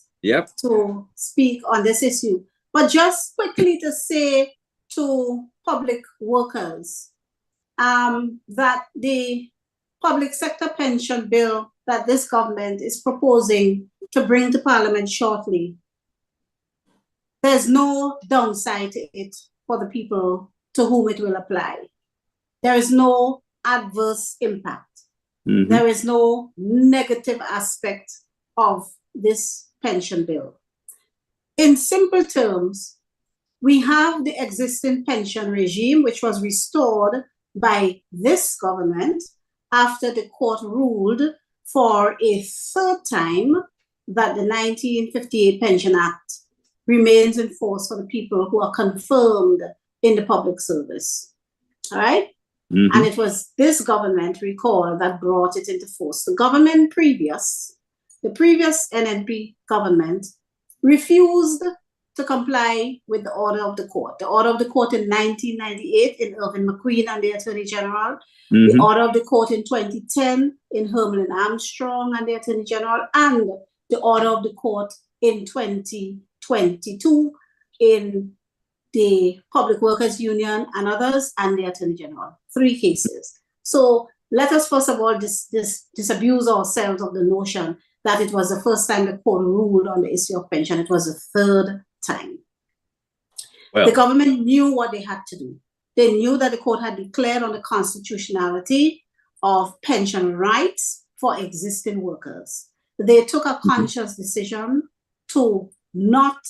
to speak on this issue. But just quickly to say to public workers that the public sector pension bill that this government is proposing to bring to Parliament shortly, there's no downside to it for the people to whom it will apply. There is no adverse impact. There is no negative aspect of this pension bill. In simple terms, we have the existing pension regime, which was restored by this government after the court ruled for a third time that the 1958 Pension Act remains in force for the people who are confirmed in the public service. All right? And it was this government, recall, that brought it into force. The previous NNP government refused to comply with the order of the court. The order of the court in 1998 in Irvin McQueen and the Attorney General, the order of the court in 2010 in Herman and Armstrong and the Attorney General, and the order of the court in 2022 in the Public Workers Union and others, and the Attorney General. 3 cases. So let us first of all disabuse ourselves of the notion that it was the first time the court ruled on the issue of pension. It was the third time. Well, the government knew what they had to do. They knew that the court had declared on the constitutionality of pension rights for existing workers. They took a conscious decision to not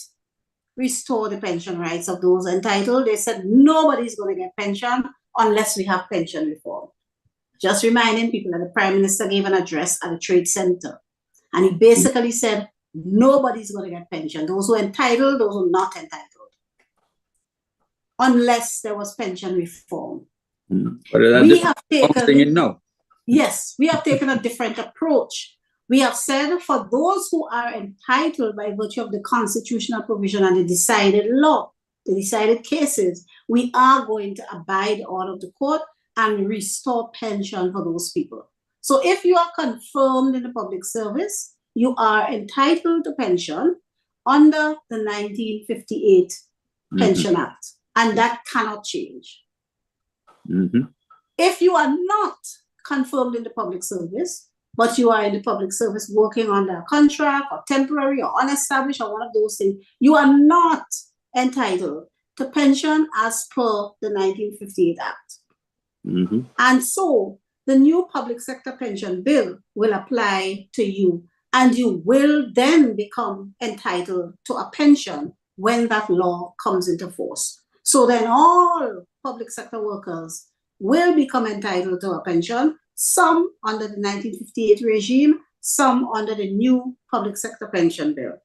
restore the pension rights of those entitled. They said nobody's going to get pension unless we have pension reform. Just reminding people that the Prime Minister gave an address at a trade center. And he basically said, nobody's going to get pension. Those who are entitled, those who are not entitled. Unless there was pension reform. We have taken a different approach. We have said for those who are entitled by virtue of the constitutional provision and the decided law, the decided cases, we are going to abide the order of the court and restore pension for those people. So if you are confirmed in the public service, you are entitled to pension under the 1958 Pension Act, and that cannot change. If you are not confirmed in the public service, but you are in the public service working under a contract or temporary or unestablished or one of those things, you are not entitled to pension as per the 1958 Act. And so the new public sector pension bill will apply to you, and you will then become entitled to a pension when that law comes into force. So then all public sector workers will become entitled to a pension, some under the 1958 regime, some under the new public sector pension bill.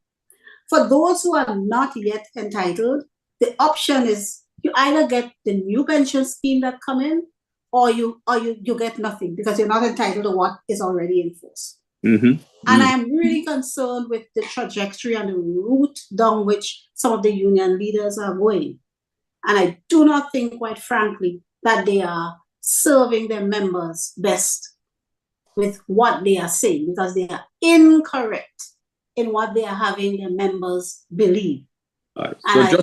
For those who are not yet entitled, the option is you either get the new pension scheme that come in, or you get nothing because you're not entitled to what is already in force. And I'm really concerned with the trajectory and the route down which some of the union leaders are going. And I do not think, quite frankly, that they are serving their members best with what they are saying, because they are incorrect in what they are having their members believe. Right. And I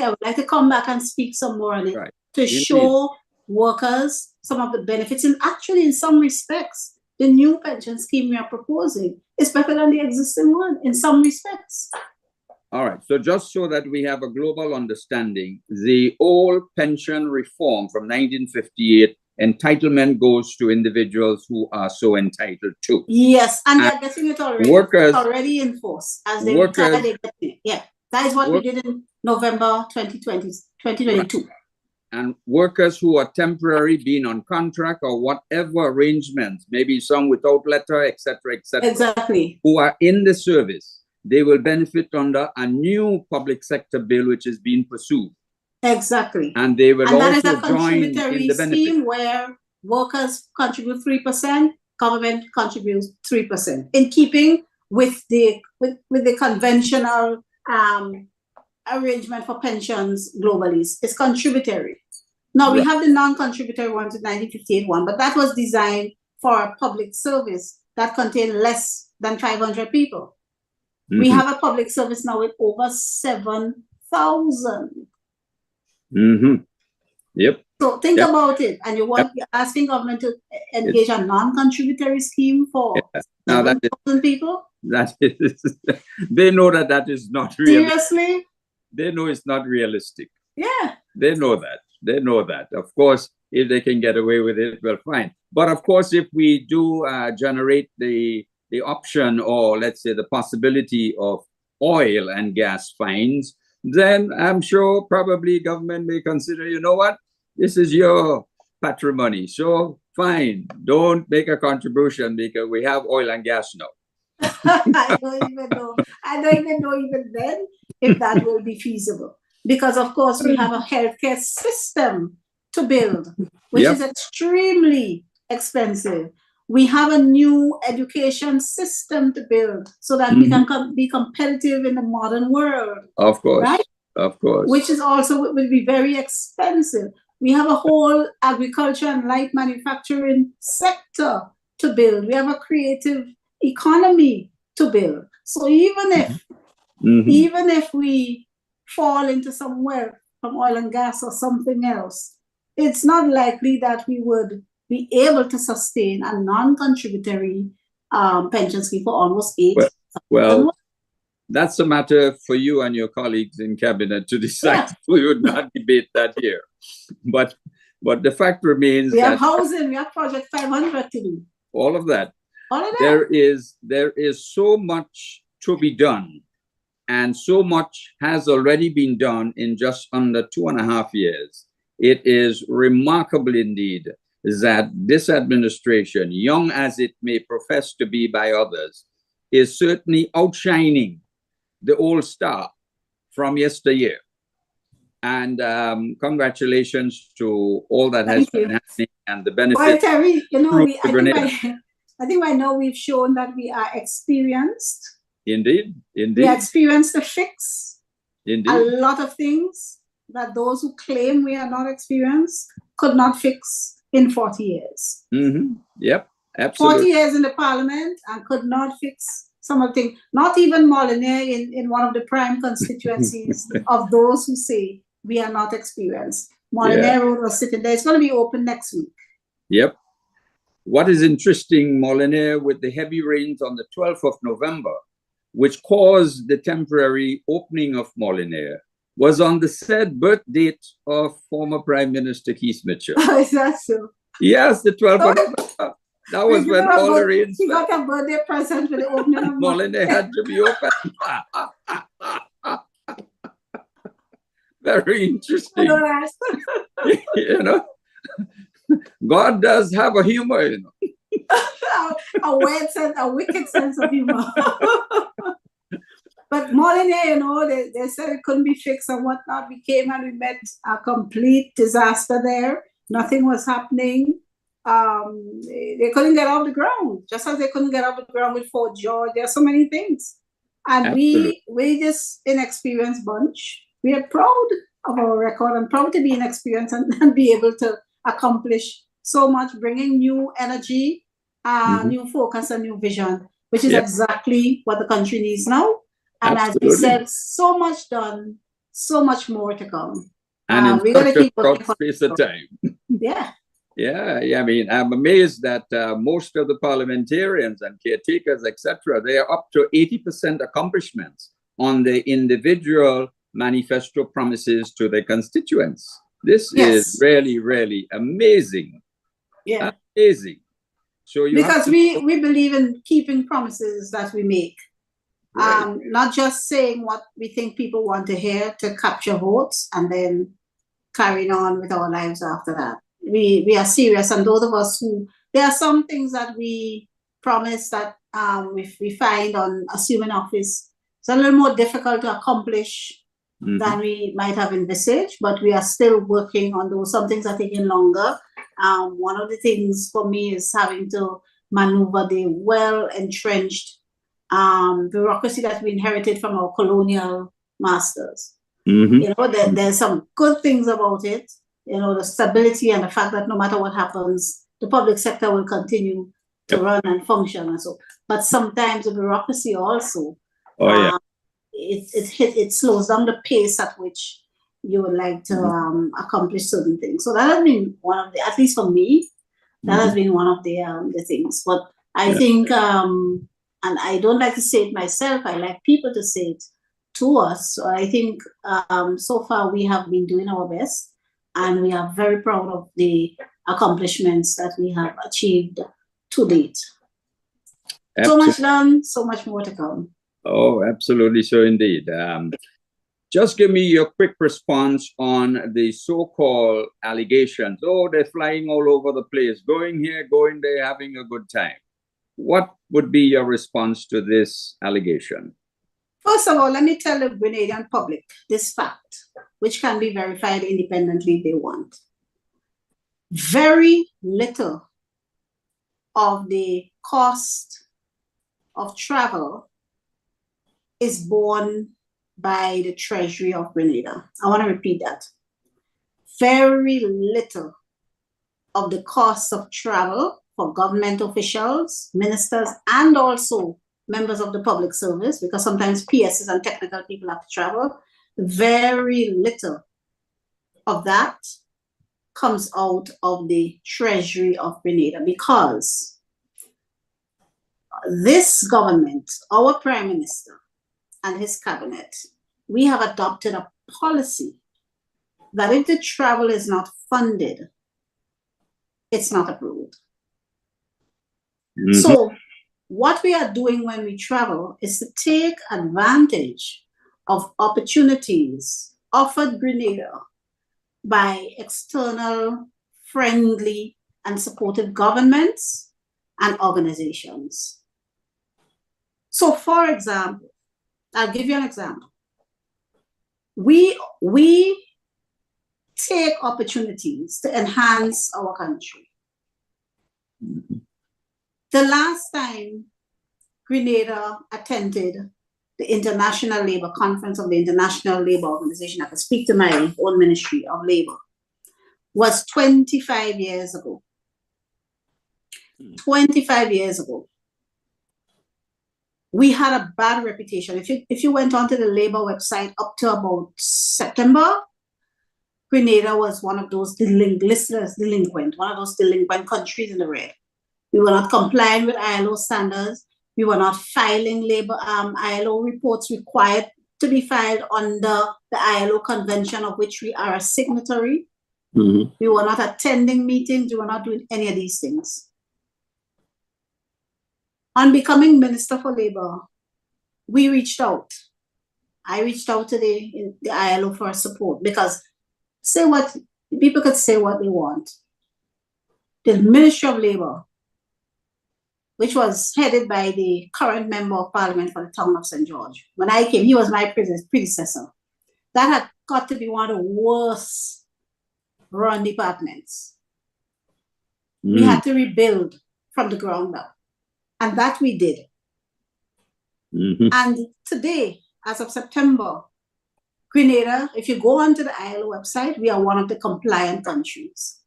would like to come back and speak some more on it to show workers some of the benefits. And actually, in some respects, the new pension scheme we are proposing is better than the existing one in some respects. All right. So just so that we have a global understanding, the old pension reform from 1958, entitlement goes to individuals who are so entitled to. Yes, and they're getting it already. Workers, already in force. As they retire, they get it. Yeah, that is what we did in November 2022. Right. And workers who are temporary, being on contract or whatever arrangements, maybe some without letter, etc., exactly, who are in the service, they will benefit under a new public sector bill which is being pursued. Exactly. And they will that also is a contributory join in the scheme where workers contribute 3%, government contributes 3%, in keeping with the conventional arrangement for pensions globally. It's contributory. Now we have the non-contributory one to 1958 one, but that was designed for a public service that contained less than 500 people. We have a public service now with over 7,000. Yep. So think about it, and you're asking government to engage a non-contributory scheme for 7,000 people. That is, they know that is not realistic. Seriously? They know it's not realistic. Yeah. They know that. They know that. Of course, if they can get away with it, well, fine. But of course, if we do generate the option, or let's say the possibility of oil and gas fines, then I'm sure probably government may consider, you know what, this is your patrimony. So fine, don't make a contribution because we have oil and gas now. I don't even know. I don't even know even then if that will be feasible. Because of course we have a healthcare system to build, which is extremely expensive. We have a new education system to build so that we can be competitive in the modern world. Of course, right? Of course. Which is also will be very expensive. We have a whole agriculture and light manufacturing sector to build. We have a creative economy to build. So even if we fall into some wealth from oil and gas or something else, it's not likely that we would be able to sustain a non-contributory pension scheme for almost 8 years. Well, that's a matter for you and your colleagues in cabinet to decide. Yeah. We would not debate that here. But the fact remains we have housing, we have Project 500 to do. All of that. All of that. There is so much to be done, and so much has already been done in just under 2.5 years. It is remarkable indeed that this administration, young as it may profess to be by others, is certainly outshining the old star from yesteryear. And congratulations to all that has been happening and the benefits. Well, Terry, you know, I think right now we've shown that we are experienced. Indeed, We indeed, experienced to fix a indeed. lot of things that those who claim we are not experienced could not fix in 40 years. Yep, 40 absolutely. years in the parliament and could not fix some of the things. Not even Molyneux in one of the prime constituencies of those who say we are not experienced. Molyneux Road was sitting there. It's going to be open next week. Yep. What is interesting, Molyneux, with the heavy rains on the 12th of November, which caused the temporary opening of Molyneux, was on the said birth date of former Prime Minister Keith Mitchell. Is that so? Yes, the 12th of November. That was when all the rains He fell. got a birthday present for the opening of Molyneux had to be open. Very interesting. You know, God does have a humor, you know. A weird sense, a wicked sense of humor. But Molyneux, you know, they said it couldn't be fixed and whatnot. We came and we met a complete disaster there. Nothing was happening. They couldn't get off the ground, just as they couldn't get off the ground with Fort George. There are so many things. And Absolutely. we just inexperienced bunch. We are proud of our record and proud to be inexperienced and be able to accomplish so much, bringing new energy, new focus and new vision, which is exactly what the country needs now. And Absolutely. as we said, so much done, so much more to come. And we're in going to such a keep short working. space of time. Yeah. Yeah, I mean, I'm amazed that most of the parliamentarians and caretakers, etc., they are up to 80% accomplishments on the individual manifesto promises to their constituents. This is really, really amazing. Yeah. Amazing. So you because we believe in keeping promises that we make. Right. Not just saying what we think people want to hear to capture votes and then carrying on with our lives after that. We are serious, and those of us who, there are some things that we promise that we find on assuming office, it's a little more difficult to accomplish than we might have envisaged, but we are still working on those. Some things are taking longer. One of the things for me is having to maneuver the well-entrenched bureaucracy that we inherited from our colonial masters. You know, there's some good things about it. You know, the stability and the fact that no matter what happens, the public sector will continue to run and function and so. But sometimes the bureaucracy also, it slows down the pace at which you would like to accomplish certain things. So that has been one of the, at least for me, that has been one of the things. But I think, and I don't like to say it myself, I like people to say it to us. So I think so far we have been doing our best, and we are very proud of the accomplishments that we have achieved to date. So much done, so much more to come. Oh, absolutely. So indeed. Just give me your quick response on the so-called allegations. Oh, they're flying all over the place, going here, going there, having a good time. What would be your response to this allegation? First of all, let me tell the Grenadian public this fact, which can be verified independently if they want. Very little of the cost of travel is borne by the Treasury of Grenada. I want to repeat that. Very little of the cost of travel for government officials, ministers, and also members of the public service, because sometimes PSs and technical people have to travel. Very little of that comes out of the Treasury of Grenada, because this government, our Prime Minister and his cabinet, we have adopted a policy that if the travel is not funded, it's not approved. So what we are doing when we travel is to take advantage of opportunities offered Grenada by external, friendly, and supportive governments and organizations. So, for example, I'll give you an example. We take opportunities to enhance our country. The last time Grenada attended the International Labour Conference of the International Labour Organization, I can speak to my own Ministry of Labour, was 25 years ago. 25 years ago. We had a bad reputation. If you went onto the Labour website up to about September, Grenada was one of those delinquent countries in the red. We were not complying with ILO standards. We were not filing labor ILO reports required to be filed under the ILO convention of which we are a signatory. We were not attending meetings. We were not doing any of these things. On becoming Minister for Labour, we reached out. I reached out to the ILO for support because people could say what they want. The Ministry of Labour, which was headed by the current Member of Parliament for the town of St. George. When I came, he was my predecessor. That had got to be one of the worst run departments. We had to rebuild from the ground up. And that we did. And today, as of September, Grenada, if you go onto the ILO website, we are one of the compliant countries.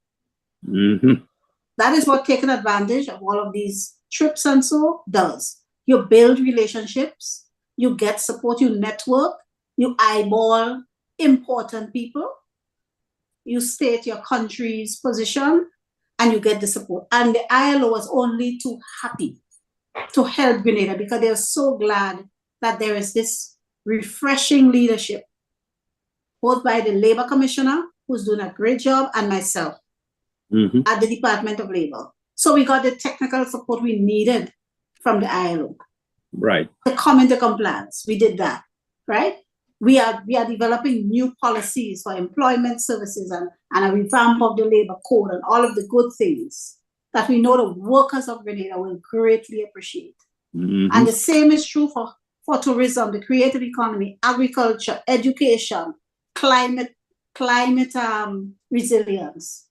That is what taking advantage of all of these trips and so does. You build relationships, you get support, you network, you eyeball important people, you state your country's position, and you get the support. And the ILO was only too happy to help Grenada because they're so glad that there is this refreshing leadership, both by the Labour Commissioner, who's doing a great job, and myself at the Department of Labour. So we got the technical support we needed from the ILO. Right. To come into compliance, we did that, right? We are developing new policies for employment services and a revamp of the Labour Code and all of the good things that we know the workers of Grenada will greatly appreciate. And the same is true for tourism, the creative economy, agriculture, education, climate resilience,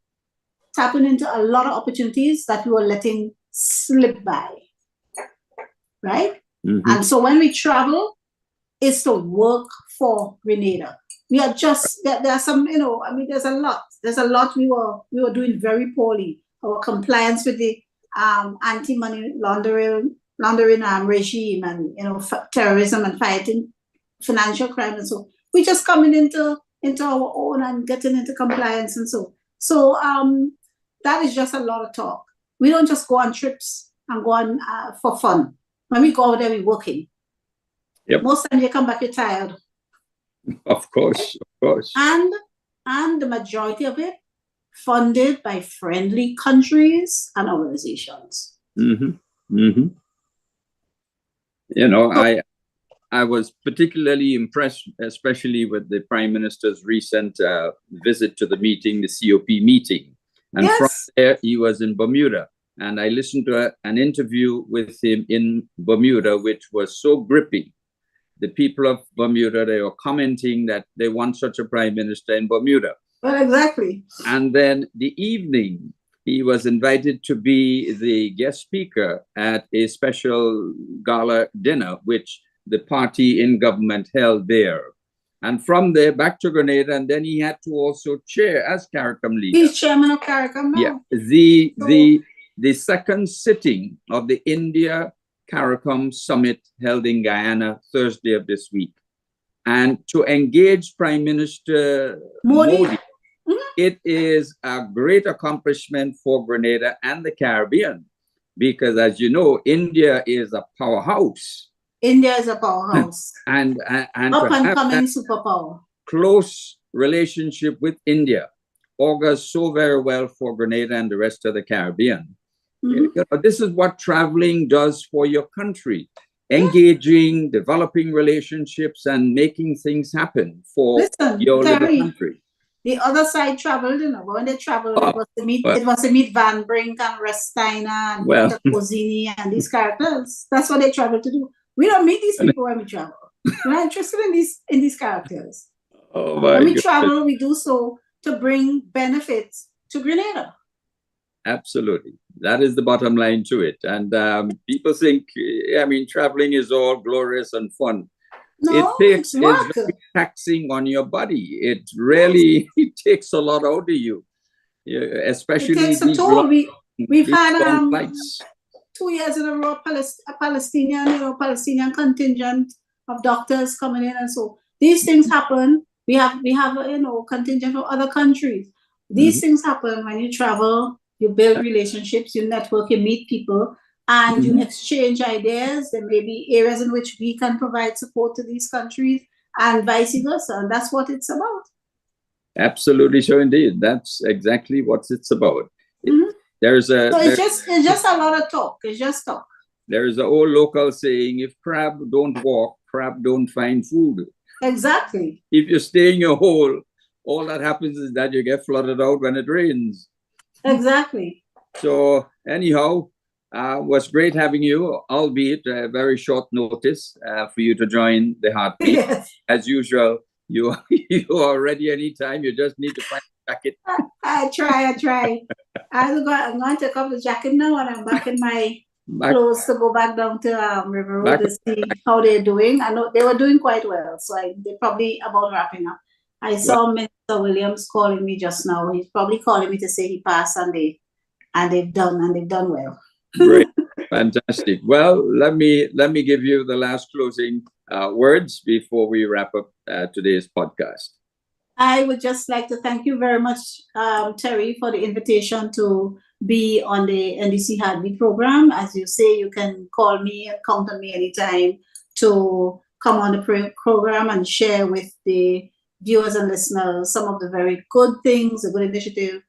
tapping into a lot of opportunities that we were letting slip by, right? And so when we travel, it's to work for Grenada. We are just, there are some, there's a lot we were doing very poorly. Our compliance with the anti-money laundering regime and terrorism and fighting financial crime and so we're just coming into our own and getting into compliance and so that is just a lot of talk. We don't just go on trips and go on for fun. When we go over there, we're working. Yep. Most times you come back, you're tired. Of course. And the majority of it funded by friendly countries and organizations. I was particularly impressed, especially with the Prime Minister's recent visit to the meeting, the COP meeting. And from there, he was in Bermuda. And I listened to an interview with him in Bermuda, which was so gripping. The people of Bermuda, they were commenting that they want such a Prime Minister in Bermuda. Well, exactly. And then the evening, he was invited to be the guest speaker at a special gala dinner, which the party in government held there. And from there, back to Grenada, and then he had to also chair as CARICOM leader. He's chairman of CARICOM now. Yeah, the second sitting of the India CARICOM summit held in Guyana Thursday of this week. And to engage Prime Minister Modi, it is a great accomplishment for Grenada and the Caribbean, because as you know, India is a powerhouse. India is a powerhouse. and up and coming superpower. Close relationship with India augurs so very well for Grenada and the rest of the Caribbean. This is what traveling does for your country. Engaging, developing relationships, and making things happen for your little country. The other side traveled, when they traveled, it was to meet Van Brink and Restina and Cosini and these characters. That's what they traveled to do. We don't meet these people when we travel. We're not interested in these characters. When we travel, we do so to bring benefits to Grenada. Absolutely. That is the bottom line to it. And people think, traveling is all glorious and fun. No, It's work. very taxing on your body. It really it takes a lot out of you, especially It takes a these toll. We've these had long flights. 2 years in a row, a Palestinian contingent of doctors coming in, and so these things happen. We have contingent from other countries. These things happen when you travel. You build relationships, you network, you meet people, and you exchange ideas. There may be areas in which we can provide support to these countries, and vice versa. And that's what it's about. Absolutely, so indeed. That's exactly what it's about. It's just a lot of talk. It's just talk. There is an old local saying: "If crab don't walk, crab don't find food." Exactly. If you stay in your hole, all that happens is that you get flooded out when it rains. Exactly. So anyhow, was great having you, albeit a very short notice for you to join the Heartbeat. Yes. As usual, you are ready anytime. You just need to find a jacket. I try. I'm going to take off the jacket now, and I'm back in my clothes to go back down to River Road to see how they're doing. I know they were doing quite well, so they're probably about wrapping up. I saw Mr. Williams calling me just now. He's probably calling me to say he passed and they've done well. Great, fantastic. Well, let me give you the last closing words before we wrap up today's podcast. I would just like to thank you very much, Terry, for the invitation to be on the NDC Heartbeat program. As you say, you can call me and count on me anytime to come on the program and share with the viewers and listeners some of the very good things, the good initiative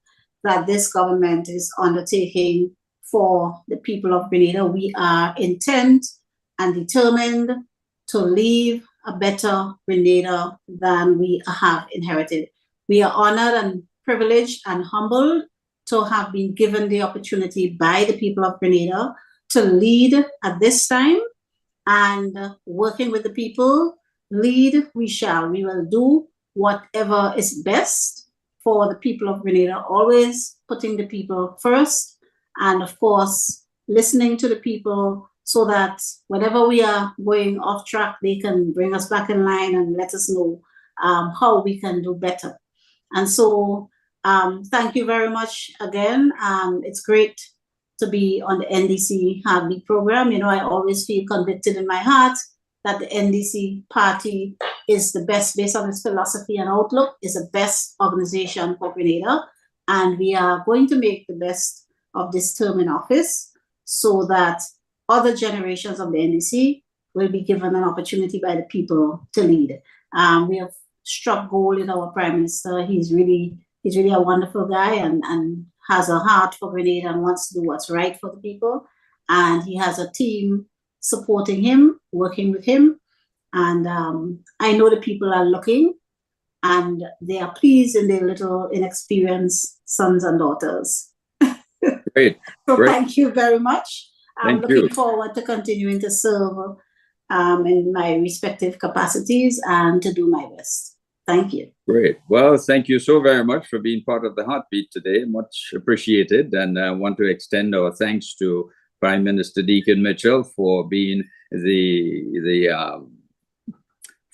that this government is undertaking for the people of Grenada. We are intent and determined to leave a better Grenada than we have inherited. We are honored and privileged and humbled to have been given the opportunity by the people of Grenada to lead at this time, and working with the people, lead we shall. We will do whatever is best for the people of Grenada, always putting the people first, and of course, listening to the people so that whenever we are going off track, they can bring us back in line and let us know how we can do better. And so thank you very much again. It's great to be on the NDC Heartbeat program. I always feel convicted in my heart that the NDC party is the best, based on its philosophy and outlook, is the best organization for Grenada. And we are going to make the best of this term in office so that other generations of the NDC will be given an opportunity by the people to lead. We have struck gold in our Prime Minister. He's really a wonderful guy and has a heart for Grenada and wants to do what's right for the people. And he has a team supporting him, working with him. And I know the people are looking and they are pleased in their little inexperienced sons and daughters. Great. So Great. Thank you very much. I'm Thank looking you. forward to continuing to serve in my respective capacities and to do my best. Thank you. Great. Well, thank you so very much for being part of the Heartbeat today. Much appreciated. And I want to extend our thanks to Prime Minister Deacon Mitchell for being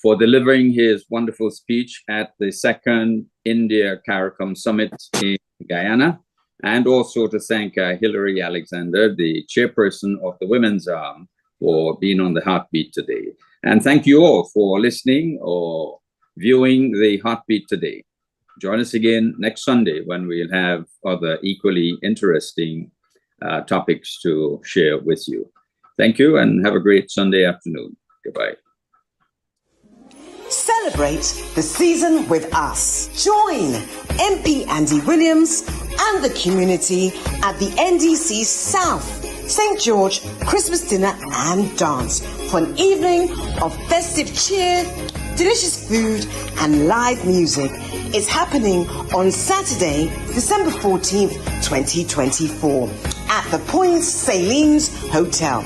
for delivering his wonderful speech at the second India CARICOM Summit in Guyana. And also to thank Hilary Alexander, the chairperson of the Women's Arm, for being on the Heartbeat today. And thank you all for listening or viewing the Heartbeat today. Join us again next Sunday when we'll have other equally interesting topics to share with you. Thank you and have a great Sunday afternoon. Goodbye. Celebrate the season with us. Join MP Andy Williams and the community at the NDC South St. George Christmas dinner and dance for an evening of festive cheer, delicious food and live music. It's happening on Saturday, December 14th, 2024 at the Point Salines Hotel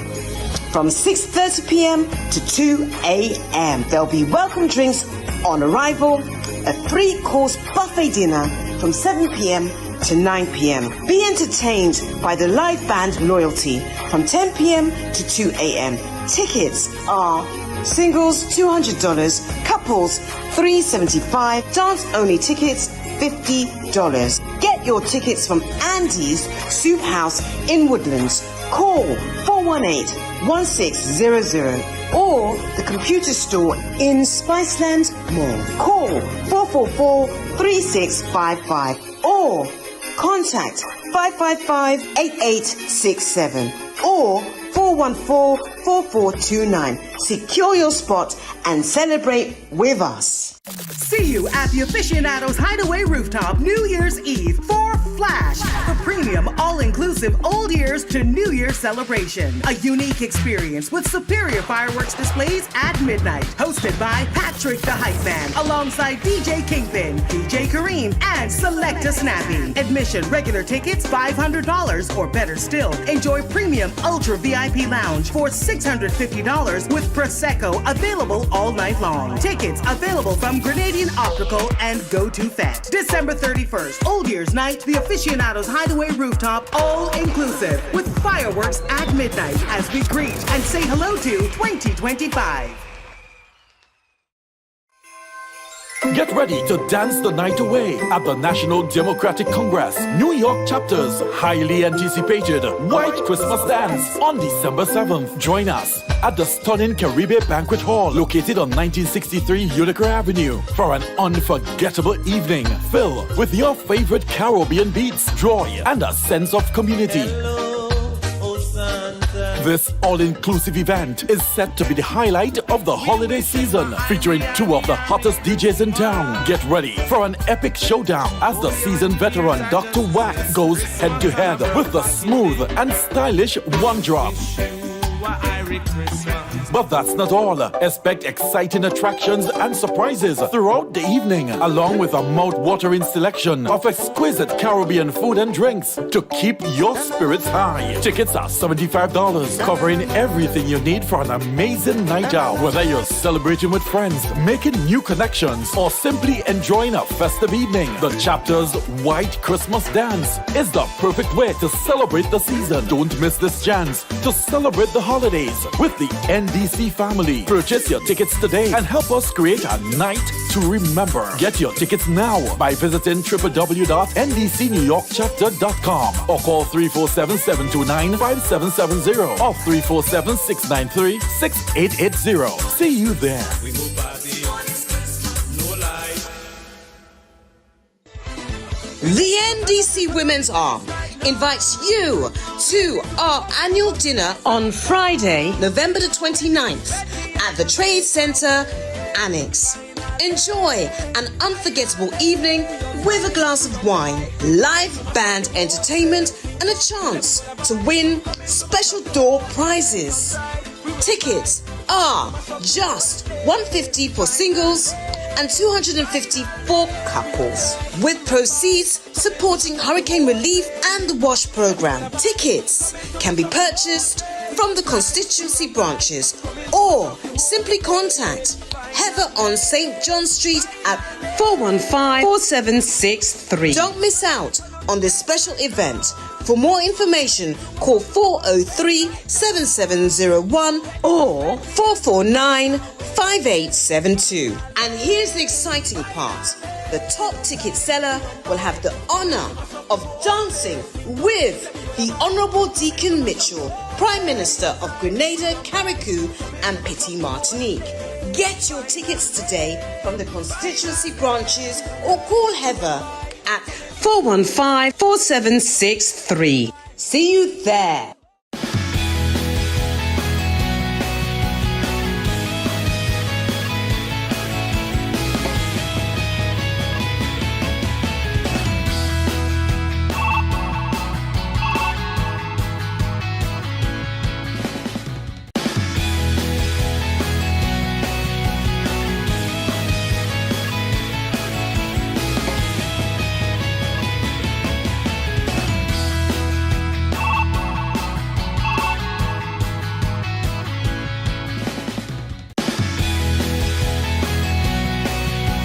from 6:30 p.m. to 2 a.m. There'll be welcome drinks on arrival, a 3-course buffet dinner from 7 p.m. to 9 p.m. Be entertained by the live band Loyalty from 10 p.m. to 2 a.m. Tickets are singles $200, couples $375, dance-only tickets $50. Get your tickets from Andy's Soup House in Woodlands. Call 418-1600 or the computer store in Spiceland Mall. Call 444-3655 or contact 555-8867 or 414-4429. Secure your spot and celebrate with us. See you at the Aficionados Hideaway Rooftop New Year's Eve for Flash, the premium all-inclusive old years to New Year celebration. A unique experience with superior fireworks displays at midnight. Hosted by Patrick the Hype Man, alongside DJ Kingpin, DJ Kareem, and Selecta Snappy. Admission regular tickets $500, or better still, enjoy premium ultra VIP lounge for $650 with Prosecco available all night long. Tickets available from Grenadian Optical and Go To Fet. December 31st, Old Year's Night, the Aficionados Hideaway Rooftop, all inclusive, with fireworks at midnight as we greet and say hello to 2025. Get ready to dance the night away at the National Democratic Congress, New York chapter's highly anticipated White Christmas Dance on December 7th. Join us at the stunning Caribe Banquet Hall located on 1963 Utica Avenue for an unforgettable evening filled with your favorite Caribbean beats, joy, and a sense of community. This all-inclusive event is set to be the highlight of the holiday season, featuring two of the hottest DJs in town. Get ready for an epic showdown as the seasoned veteran Dr. Wax goes head-to-head with the smooth and stylish One Drop. But that's not all. Expect exciting attractions and surprises throughout the evening, along with a mouth-watering selection of exquisite Caribbean food and drinks to keep your spirits high. Tickets are $75, covering everything you need for an amazing night out. Whether you're celebrating with friends, making new connections, or simply enjoying a festive evening, the chapter's White Christmas Dance is the perfect way to celebrate the season. Don't miss this chance to celebrate the holidays with the NDC family. Purchase your tickets today and help us create a night to remember. Get your tickets now by visiting www.ndcnewyorkchapter.com or call 347-729-5770 or 347-693-6880. See you there. The NDC Women's Arm invites you to our annual dinner on Friday, November the 29th at the Trade Center Annex. Enjoy an unforgettable evening with a glass of wine, live band entertainment, and a chance to win special door prizes. Tickets are just $150 for singles and $250 for couples, with proceeds supporting hurricane relief and the WASH program. Tickets can be purchased from the constituency branches or simply contact Heather on St. John Street at 415-4763. Don't miss out on this special event. For more information, call 403-7701 or 449-5872. And here's the exciting part. The top ticket seller will have the honor of dancing with the Honorable Deacon Mitchell, Prime Minister of Grenada, Carriacou, and Petit Martinique. Get your tickets today from the constituency branches or call Heather at 415-4763. See you there.